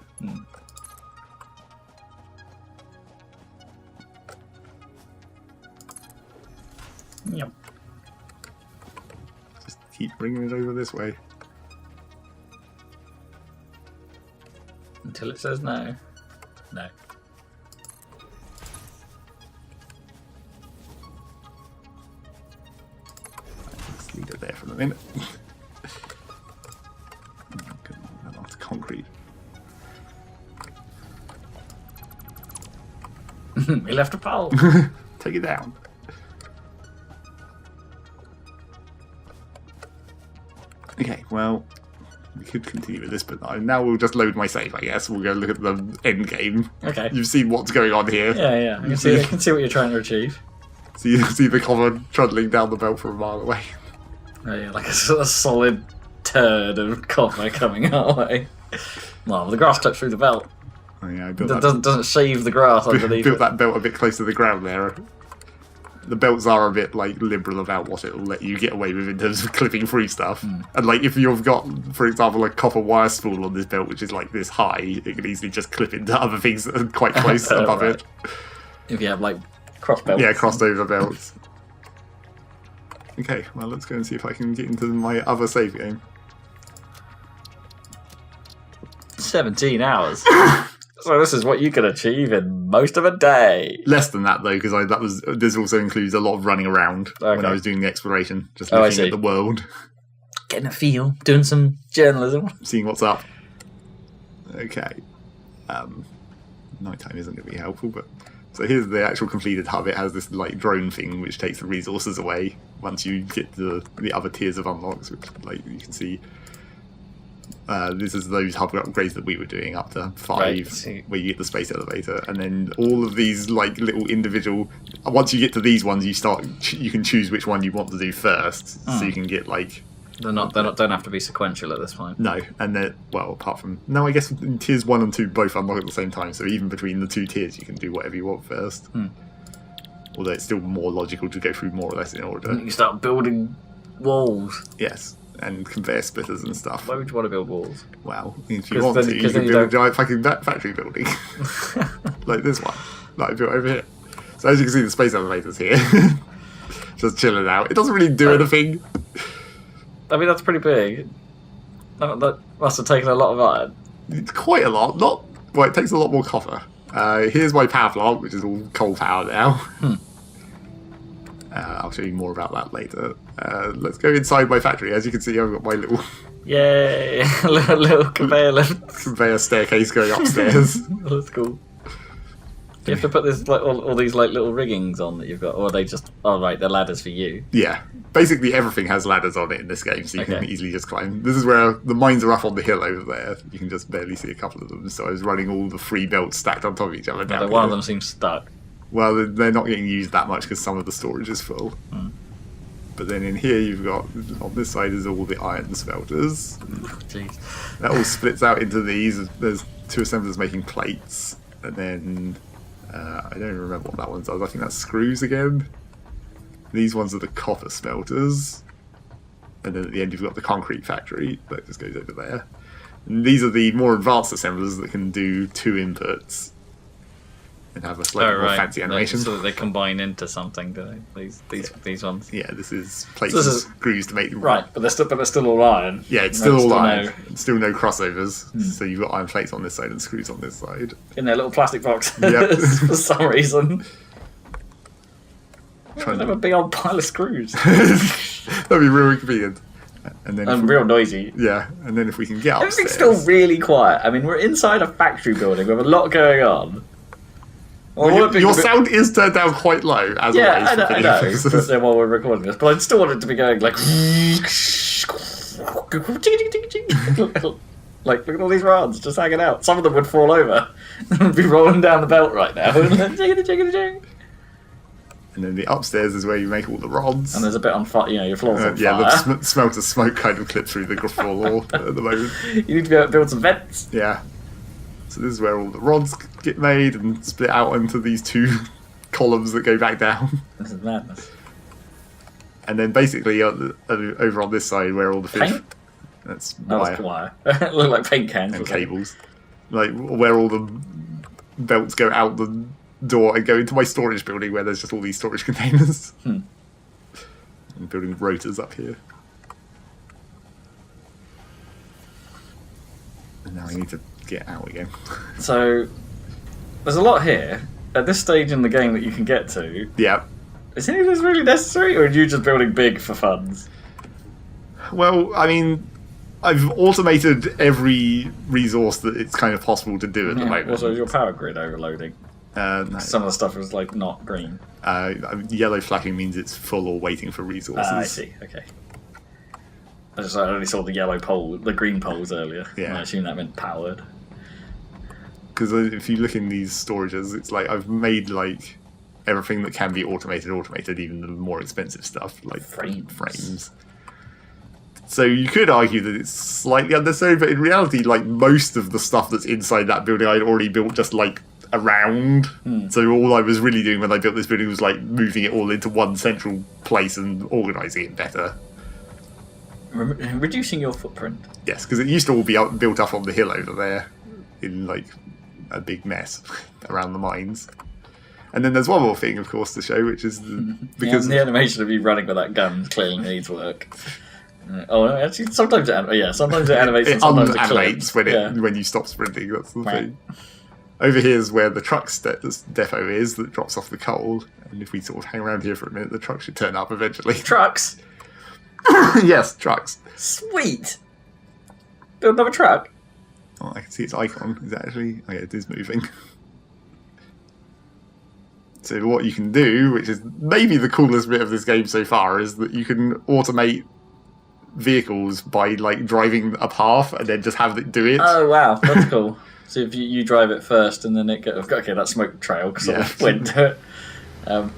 Yep. Just keep bringing it over this way. Until it says no. No. Let's leave it there for a minute. A lot of concrete. We left a pole. Take it down. Okay, well, we could continue with this, but now we'll just load my save, I guess. We'll go look at the end game. Okay. You've seen what's going on here. Yeah. I can see what you're trying to achieve. See the copper trundling down the belt from a mile away. Oh, yeah, like a solid turd of copper coming our way. Well, the grass clips through the belt. Oh, yeah, I built Doesn't shave the grass underneath built it. that belt a bit close to the ground there. The belts are a bit like liberal about what it'll let you get away with in terms of clipping through stuff. And like if you've got, for example, a copper wire spool on this belt which is like this high, it can easily just clip into other things that are quite close above Right. it. If you have like cross belts. Yeah, crossed over belts. Okay, well let's go and see if I can get into my other save game. 17 hours. So this is what you can achieve in most of a day. Less than that though, because this also includes a lot of running around when I was doing the exploration, just I looking see. at the world, Getting a feel, doing some journalism. seeing what's up. Okay. Nighttime isn't going to be helpful, but so here's the actual completed hub. It has this like drone thing which takes the resources away once you get to the other tiers of unlocks, which like you can see. This is those hub upgrades that we were doing up to 5, Right. where you get the space elevator, and then all of these like little individual. Once you get to these ones, you can choose which one you want to do first, so you can get like. They're not don't have to be sequential at this point. No, and then apart from I guess in tiers 1 and 2 both unlock at the same time. So even between the 2 tiers, you can do whatever you want first. Although it's still more logical to go through more or less in order. You start building walls. Yes, and conveyor splitters and stuff. Why would you want to build walls? Well, if you 'Cause want then- to, you 'cause then can you build a don't- giant fucking factory building, like this one, that I built over here. So as you can see, the space elevator's here, just chilling out. It doesn't really do anything. I mean, that's pretty big. That must have taken a lot of iron. It's quite a lot. It takes a lot more copper. Here's my power plant, which is all coal power now. I'll show you more about that later. Let's go inside my factory. As you can see, I've got my little Yay! little conveyor lift. conveyor staircase going upstairs. That's cool. Do you have to put this like all these like little riggings on that you've got, or are they just? Oh right, they're ladders for you. Yeah, basically everything has ladders on it in this game, so you can Okay. easily just climb. This is where the mines are up on the hill over there. You can just barely see a couple of them. So I was running all the 3 belts stacked on top of each other down Although one of here. them seems stuck. Well, they're not getting used that much because some of the storage is full. But then in here you've got, on this side is all the iron smelters. Jeez. That all splits out into these. There's 2 assemblers making plates, and then I don't even remember what that one does. I think that's screws again. These ones are the copper smelters, and then at the end you've got the concrete factory that just goes over there. And these are the more advanced assemblers that can do 2 inputs and have a slightly more fancy animation. So that they combine into something, do they? These ones. Yeah, this is plates So this and is- screws to make them Right, but they're still all iron. Yeah, it's And still all there's iron. Still no crossovers. So you've got iron plates on this side and screws on this side. in their little plastic boxes Yep. for some reason. Trying They have a big old pile of screws. That'd be real inconvenient. And then, if And we- real noisy. yeah, and then if we can get upstairs, Everything's still really quiet. I mean, we're inside a factory building with a lot going on. Well, your sound is turned down quite low, as Yeah, always. I know, for I video know. purposes. But then while we're recording this, but I still want it to be going like, like look at all these rods just hanging out. Some of them would fall over and be rolling down the belt right now. And And then the upstairs is where you make all the rods. there's a bit on fire. You know, your floor's on Yeah, the fire. smelter smoke kind of clips through the floor at the moment. You need to be able to build some vents. Yeah. So this is where all the rods get made and split out into these 2 columns that go back down. This is madness. And then basically over on this side where all the fish... Paint? That's That was wire wire. Look like paint cans. and or something. cables. Like where all the belts go out the door and go into my storage building where there's just all these storage containers. I'm building rotors up here. And now I need to get out again. So there's a lot here at this stage in the game that you can get to. Yeah. Is any of this really necessary, or are you just building big for funds? Well, I mean, I've automated every resource that it's kind of possible to do at the moment. Also, is your power grid overloading? No. Some of the stuff is like not green. Yellow flashing means it's full or waiting for resources. I see. Okay. I only saw the yellow pole, the green poles earlier. Yeah. And I assume that meant powered. Because if you look in these storages, it's like I've made like everything that can be automated, even the more expensive stuff like frames. So you could argue that it's slightly unnecessary, but in reality, like most of the stuff that's inside that building, I'd already built just like around. So all I was really doing when I built this building was like moving it all into one central place and organising it better. Reducing your footprint. Yes, because it used to all be built up on the hill over there in like a big mess around the mines. And then there's one more thing, of course, to show, which is because the animation of you running with that gun clearly needs work. Oh, no, actually, sometimes it animates it and sometimes it unanimates clips. when you stop sprinting. That's the Right. thing. Over here is where the truck depot is that drops off the coal. And if we sort of hang around here for a minute, the truck should turn up eventually. Trucks? Yes, trucks. Sweet! Build another truck? Oh, I can see its icon. Is that actually... Oh, yeah, it is moving. So what you can do, which is maybe the coolest bit of this game so far, is that you can automate vehicles by like driving a path and then just have it do it. Oh wow, that's cool. So if you drive it first and then it goes, okay, that smoke trail sort of went to it. I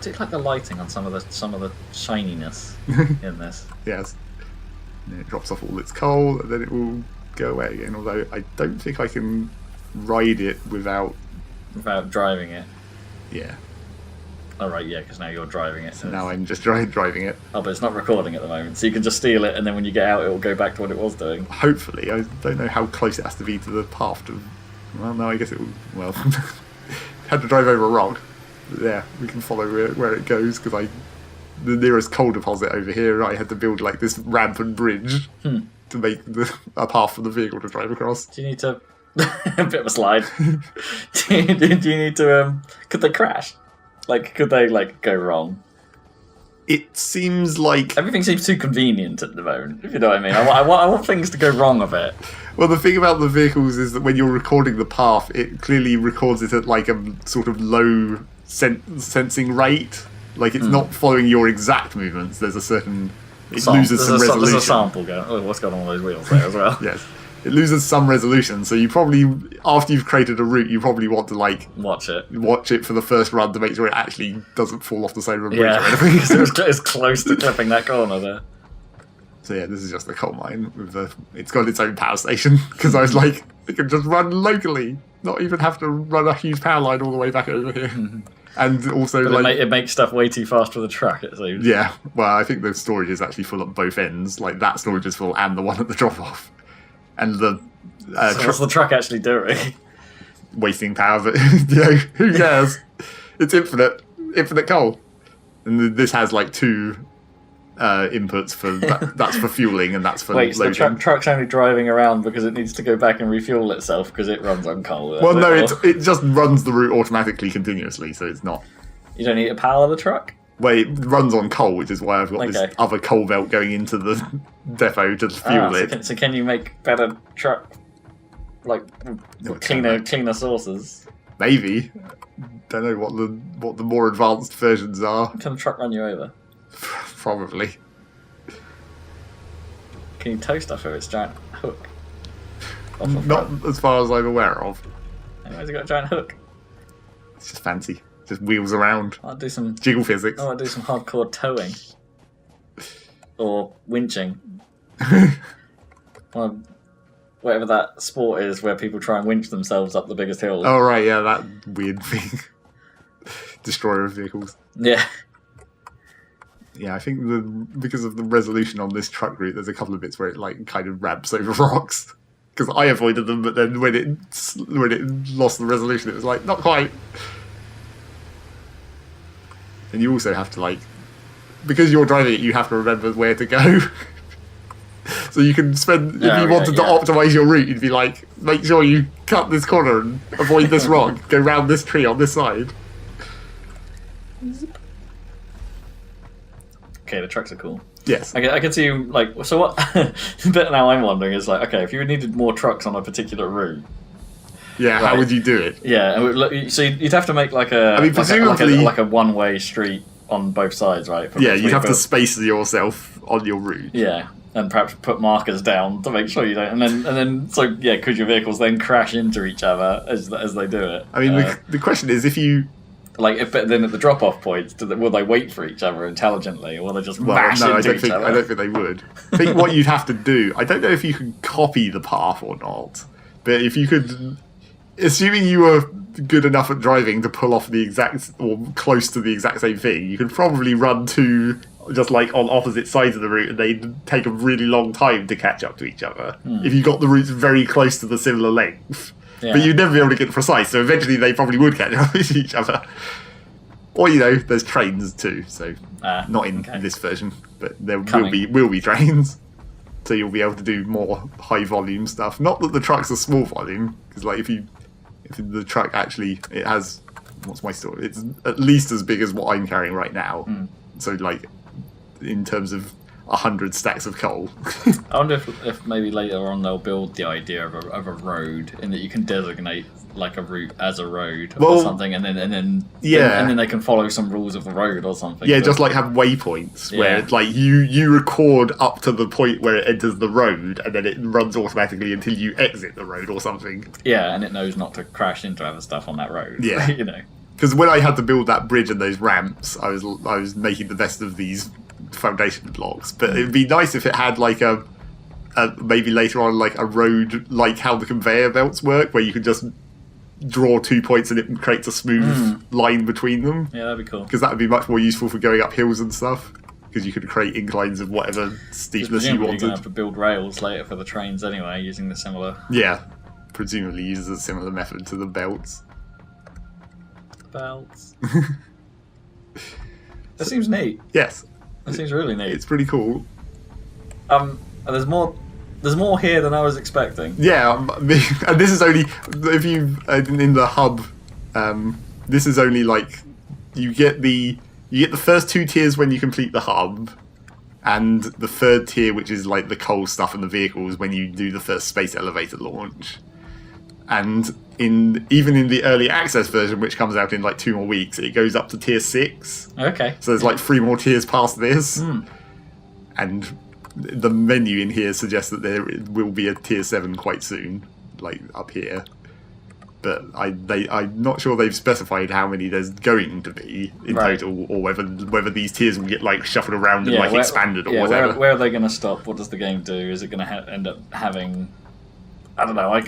do like the lighting on some of the shininess in this. Yes. And then it drops off all its coal and then it will go away again. Although I don't think I can ride it without driving it. Yeah. Oh right, yeah, because now you're driving it. So now I'm just driving it. Oh, but it's not recording at the moment, so you can just steal it, and then when you get out, it will go back to what it was doing. Hopefully, I don't know how close it has to be to the path. Well, no, I guess it will. Well, had to drive over a rock. But yeah, we can follow where it goes because the nearest coal deposit over here. I had to build like this ramp and bridge to make a path for the vehicle to drive across. Do you need to a bit of a slide? do you need to? Could they crash? Like, could they go wrong? It seems like everything seems too convenient at the moment. If you know what I mean, I want things to go wrong a bit. Well, the thing about the vehicles is that when you're recording the path, it clearly records it at like a sort of low sensing rate. Like it's not following your exact movements. There's a certain loses some resolution. There's a sample going. Oh, what's going on with those wheels there as well? Yes. It loses some resolution, so you probably, after you've created a route, you probably want to watch it for the first run to make sure it actually doesn't fall off the side of a bridge or anything. It's close to clipping that corner there. So yeah, this is just the coal mine it's got its own power station because I was like, it can just run locally, not even have to run a huge power line all the way back over here. And also, it makes stuff way too fast for the truck. It seems. Yeah, well, I think the storage is actually full at both ends. Like that storage is full, and the one at the drop off. And so what's the truck actually doing? Wasting power, but who cares? It's infinite coal. And this has like two inputs for that's for fueling and that's for loading. So the truck's only driving around because it needs to go back and refuel itself because it runs on coal. Well, no, it just runs the route automatically continuously, so it's not. You don't need to power the truck? Well, it runs on coal, which is why I've got this other coal belt going into the depot to fuel it. So can you make better truck, cleaner sources? Maybe. Don't know what the more advanced versions are. Can the truck run you over? Probably. Can you tow stuff with its giant hook? Not as far as I'm aware of. Anyways, it got a giant hook. It's just fancy. Just wheels around. I'll do some jiggle physics. I'll do some hardcore towing. Or winching. Well, whatever that sport is where people try and winch themselves up the biggest hill. Oh, right, yeah, that weird thing. Destroyer of vehicles. Yeah. Yeah, I think because of the resolution on this truck route, there's a couple of bits where it kind of ramps over rocks. Because I avoided them, but then when it lost the resolution, it was like, not quite. And you also have to because you're driving it, you have to remember where to go. So you can spend, if you wanted to optimize your route, you'd be like, make sure you cut this corner and avoid this rock, go round this tree on this side. Okay, the trucks are cool. Yes. I can see so what, the bit now I'm wondering is okay, if you needed more trucks on a particular route. Yeah, right. How would you do it? Yeah, so you'd have to make presumably like a one-way street on both sides, right? Yeah, you'd have to space yourself on your route. Yeah, and perhaps put markers down to make sure you don't. And then could your vehicles then crash into each other as they do it? I mean, the question is if you. But then at the drop-off points, will they wait for each other intelligently, or will they just mash into each other? I don't think they would. I think what you'd have to do. I don't know if you can copy the path or not, but if you could. Assuming you were good enough at driving to pull off the exact or close to the exact same thing, you could probably run two just on opposite sides of the route, and they'd take a really long time to catch up to each other if you got the routes very close to the similar length. Yeah. But you'd never be able to get precise, so eventually they probably would catch up with each other. Or there's trains too, so not in this version, but there will be trains. So you'll be able to do more high volume stuff. Not that the truck's a small volume, because if the truck actually, it has, what's my story? It's at least as big as what I'm carrying right now. So in terms of, 100 stacks of coal. I wonder if maybe later on they'll build the idea of a road, in that you can designate like a route as a road or something, and then they can follow some rules of the road or something. Yeah, just like have waypoints where like you record up to the point where it enters the road, and then it runs automatically until you exit the road or something. Yeah, and it knows not to crash into other stuff on that road. Yeah, you know. Because when I had to build that bridge and those ramps, I was making the best of these foundation blocks. But it'd be nice if it had like a maybe later on like a road, like how the conveyor belts work, where you could just draw 2 points and it creates a smooth line between them. Yeah, that'd be cool. Because that would be much more useful for going up hills and stuff. Because you could create inclines of whatever steepness you wanted. You're going to have to build rails later for the trains anyway, using the similar... Yeah, presumably uses a similar method to the belts. Belts. That seems neat. Yes. That seems really neat. It's pretty cool. There's more here than I was expecting. Yeah, and this is only if you in the hub. This is only like you get the first 2 tiers when you complete the hub, and the 3rd tier, which is like the coal stuff and the vehicles, when you do the first space elevator launch. And even in the early access version, which comes out in like 2 more weeks, it goes up to tier 6. Okay. So there's like 3 more tiers past this, and the menu in here suggests that there will be a tier 7 quite soon, like up here. But I'm not sure they've specified how many there's going to be in total, or whether these tiers will get like shuffled around and like expanded or whatever. Where are they going to stop? What does the game do? Is it going to end up having? I don't know. I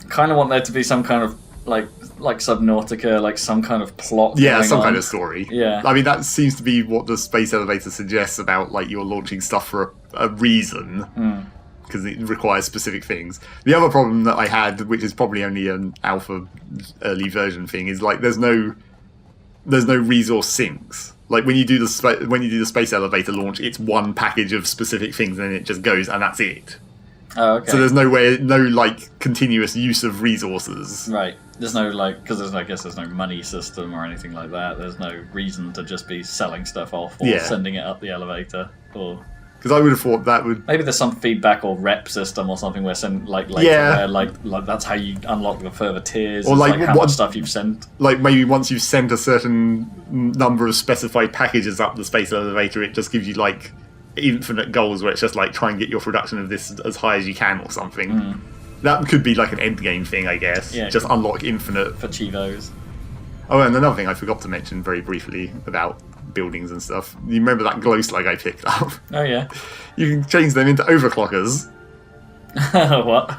kind of want there to be some kind of like Subnautica, like some kind of plot. Yeah, some on. kind of story. Yeah, I mean that seems to be what the space elevator suggests about like you're launching stuff for a reason. Because it requires specific things. The other problem that I had, which is probably only an alpha early version thing, is like there's no resource sinks. Like when you do the space elevator launch, it's one package of specific things, and it just goes, and that's it. Oh, okay. So there's no like continuous use of resources. Right. There's no because I guess there's no money system or anything like that. There's no reason to just be selling stuff off or sending it up the elevator or. Because I would have thought that would... Maybe there's some feedback or rep system or something where later where that's how you unlock the further tiers, or like how much stuff you've sent. Like maybe once you've sent a certain number of specified packages up the space elevator, it just gives you like infinite goals where it's just like try and get your production of this as high as you can or something. That could be like an end game thing, I guess. Yeah, just unlock infinite... For Chivos. Oh, and another thing I forgot to mention very briefly about buildings and stuff. You remember that glow slug I picked up? Oh, yeah. You can change them into overclockers. What?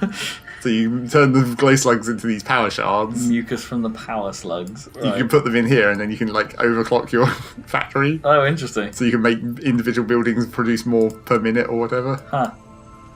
So you turn the glow slugs into these power shards. Mucus from the power slugs. Right. You can put them in here and then you can like overclock your factory. Oh, interesting. So you can make individual buildings produce more per minute or whatever. Huh.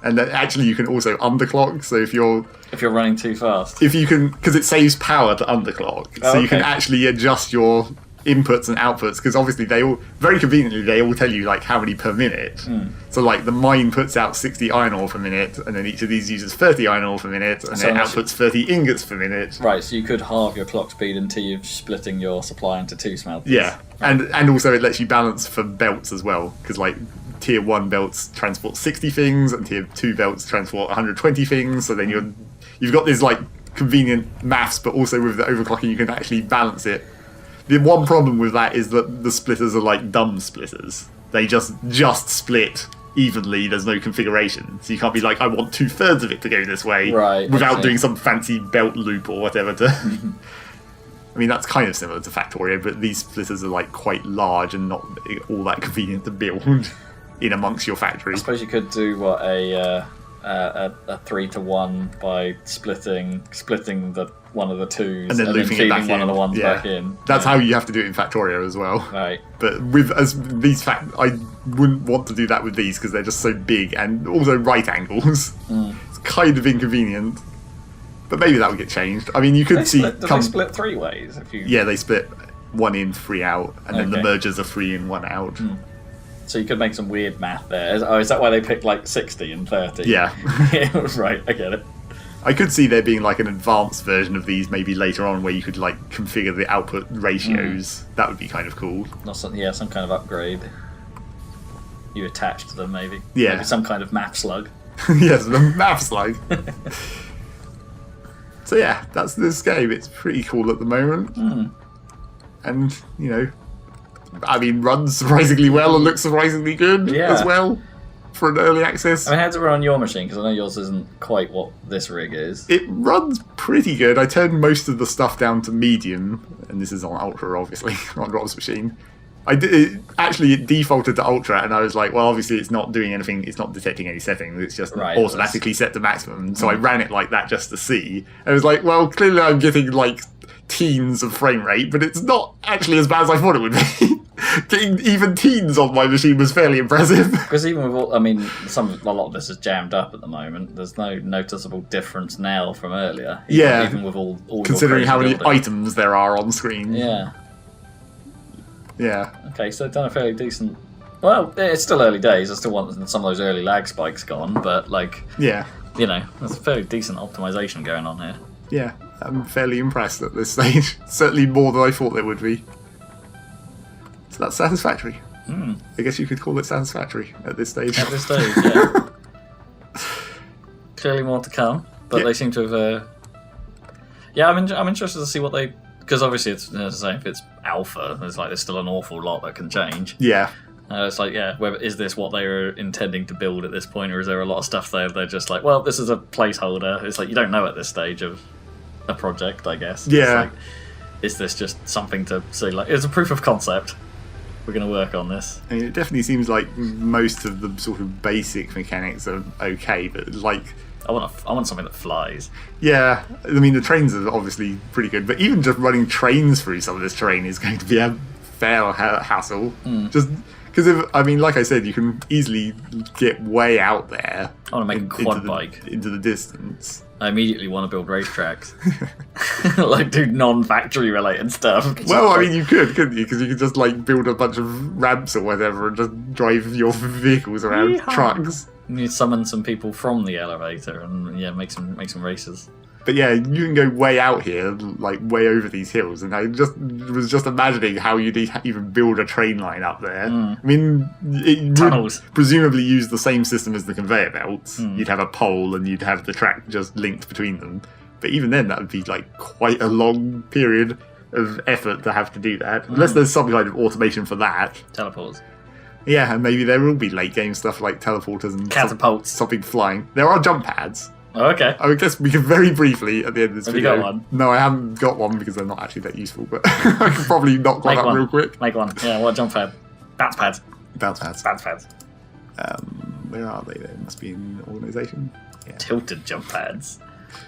And then actually you can also underclock, so if you're running too fast. If you can, because it saves power to underclock, so you can actually adjust your inputs and outputs, because obviously they all, very conveniently, they all tell you like how many per minute. So like the mine puts out 60 iron ore per minute, and then each of these uses 30 iron ore per minute, and then outputs 30 ingots per minute. Right, so you could halve your clock speed until you're splitting your supply into 2 smelters. Yeah, and also it lets you balance for belts as well, because like tier 1 belts transport 60 things, and tier 2 belts transport 120 things, so then you've got this like convenient maths, but also with the overclocking you can actually balance it. The one problem with that is that the splitters are like dumb splitters. They just split evenly, there's no configuration. So you can't be like, I want 2/3 of it to go this way, without doing some fancy belt loop or whatever to... I mean, that's kind of similar to Factorio, but these splitters are like quite large and not all that convenient to build in amongst your factory. I suppose you could do what a 3-to-1 by splitting the one of the twos and then feeding it back one in. of the ones back in. That's how you have to do it in Factorio as well. Right. But I wouldn't want to do that with these because they're just so big and also right angles. It's kind of inconvenient. But maybe that would get changed. I mean, you could see... Do they split 3 ways? Yeah, they split 1 in, 3 out, and then the mergers are 3 in, 1 out. So you could make some weird math there. Is that why they picked like 60 and 30? Yeah. Right, I get it. I could see there being like an advanced version of these maybe later on where you could like configure the output ratios. That would be kind of cool. Some kind of upgrade. I mean, that's kind of similar to Factorio, but these splitters are like quite large and not all that convenient to build in amongst your factory. So you attach to them, maybe. Yeah. Maybe some kind of map slug. Yes, the map slug. So yeah, that's this game. It's pretty cool at the moment. And, you know, I mean, runs surprisingly well and looks surprisingly good as well for an early access. I mean, how does it run on your machine? Because I know yours isn't quite what this rig is. It runs pretty good. I turned most of the stuff down to medium, and this is on Ultra, obviously, on Rob's machine. It defaulted to Ultra, and I was like, well, obviously it's not doing anything, it's not detecting any settings, it's just automatically set to maximum. So I ran it like that just to see. And I was like, well, clearly I'm getting like teens of frame rate, but it's not actually as bad as I thought it would be. Getting even teens on my machine was fairly impressive. Because even with all, I mean, a lot of this is jammed up at the moment. There's no noticeable difference now from earlier. Even with all considering how many building. items there are on screen. Yeah. Yeah. Okay, so they've done a fairly decent. Well, it's still early days. I still want some of those early lag spikes gone, but like, yeah, you know, there's a fairly decent optimization going on here. Yeah, I'm fairly impressed at this stage. Certainly more than I thought there would be. So that's satisfactory. I guess you could call it satisfactory at this stage. At this stage, yeah. Clearly more to come, but they seem to have. Yeah, I'm interested to see what they. Because obviously, it's, as I say, if it's alpha, there's still an awful lot that can change. Yeah. It's like, is this what they were intending to build at this point, or is there a lot of stuff there they're just like, well, this is a placeholder. It's like, you don't know at this stage of a project, I guess. Yeah. It's like, is this just something to see? Like, it's a proof of concept. We're going to work on this. I mean, it definitely seems like most of the sort of basic mechanics are okay, but like... I want something that flies. Yeah, I mean, the trains are obviously pretty good, but even just running trains through some of this terrain is going to be a fair hassle. Just because, like I said, you can easily get way out there. I want to make a quad bike. Into the distance. I immediately want to build racetracks. Like, do non-factory related stuff. Well, I mean, you couldn't you? Because you could just, like, build a bunch of ramps or whatever and just drive your vehicles around trucks. You summon some people from the elevator and make some races. But yeah, you can go way out here, like way over these hills, and I was just imagining how you'd even build a train line up there. I mean, it Tunnels. would presumably use the same system as the conveyor belts. You'd have a pole and you'd have the track just linked between them. But even then, that would be like quite a long period of effort to have to do that. Unless there's some kind of automation for that. Teleports. Yeah, and maybe there will be late game stuff like teleporters and Catapults. Something flying. There are jump pads. Oh, okay. I guess we can very briefly at the end of this Have video. you got one? No, I haven't got one because they're not actually that useful, but I can probably knock one up real quick. Make one. Yeah, what jump pad? Bounce pads. Bounce pads. Bounce pads. Where are they then? Must be in organisation. Yeah. Tilted jump pads.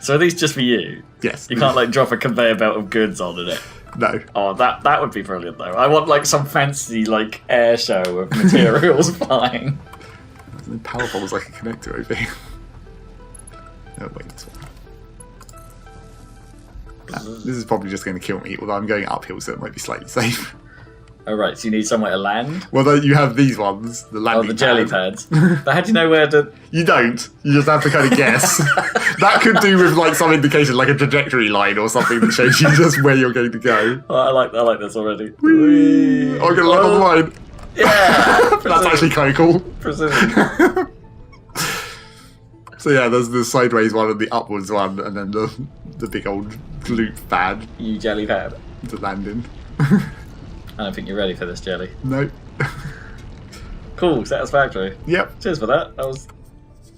So are these just for you? Yes. You can't like drop a conveyor belt of goods onto it. No. Oh, that would be brilliant though. I want like some fancy like air show of materials flying. The power pole was like a connector over here. Oh wait. This is probably just going to kill me, although I'm going uphill, so it might be slightly safe. Oh right, so you need somewhere to land? Well, you have these ones, the landing the jelly pads. But how do you know where to... You don't. You just have to kind of guess. That could do with like some indication, like a trajectory line or something that shows you just where you're going to go. Oh, I like this already. Whee! I'm going to land on the line. Yeah! That's actually kind of cool. Precision. So yeah, there's the sideways one and the upwards one, and then the big old loop pad You jelly pad. to land in. I don't think you're ready for this jelly. No. Cool, satisfactory. Yep. Cheers for that. That was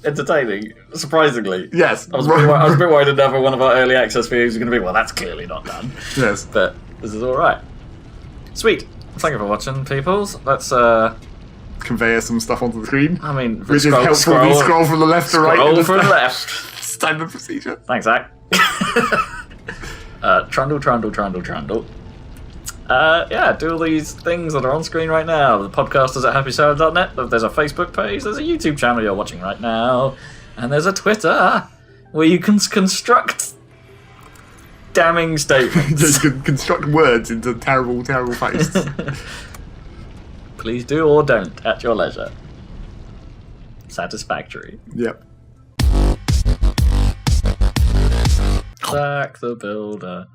entertaining, surprisingly. Yes. I was a bit worried another one of our early access videos was going to be, well, that's clearly not done. Yes. But this is alright. Sweet. Thank you for watching, peoples. Let's, Conveyor some stuff onto the screen. I mean, Which is helpful. We scroll from the left to right. Scroll from the left. Standard procedure. Thanks, Zach. Trundle. Do all these things that are on screen right now. The podcast is at happysalad.net. There's a Facebook page. There's a YouTube channel you're watching right now. And there's a Twitter where you can construct damning statements. You can construct words into terrible, terrible posts. Please do or don't at your leisure. Satisfactory. Yep. Zach the Builder.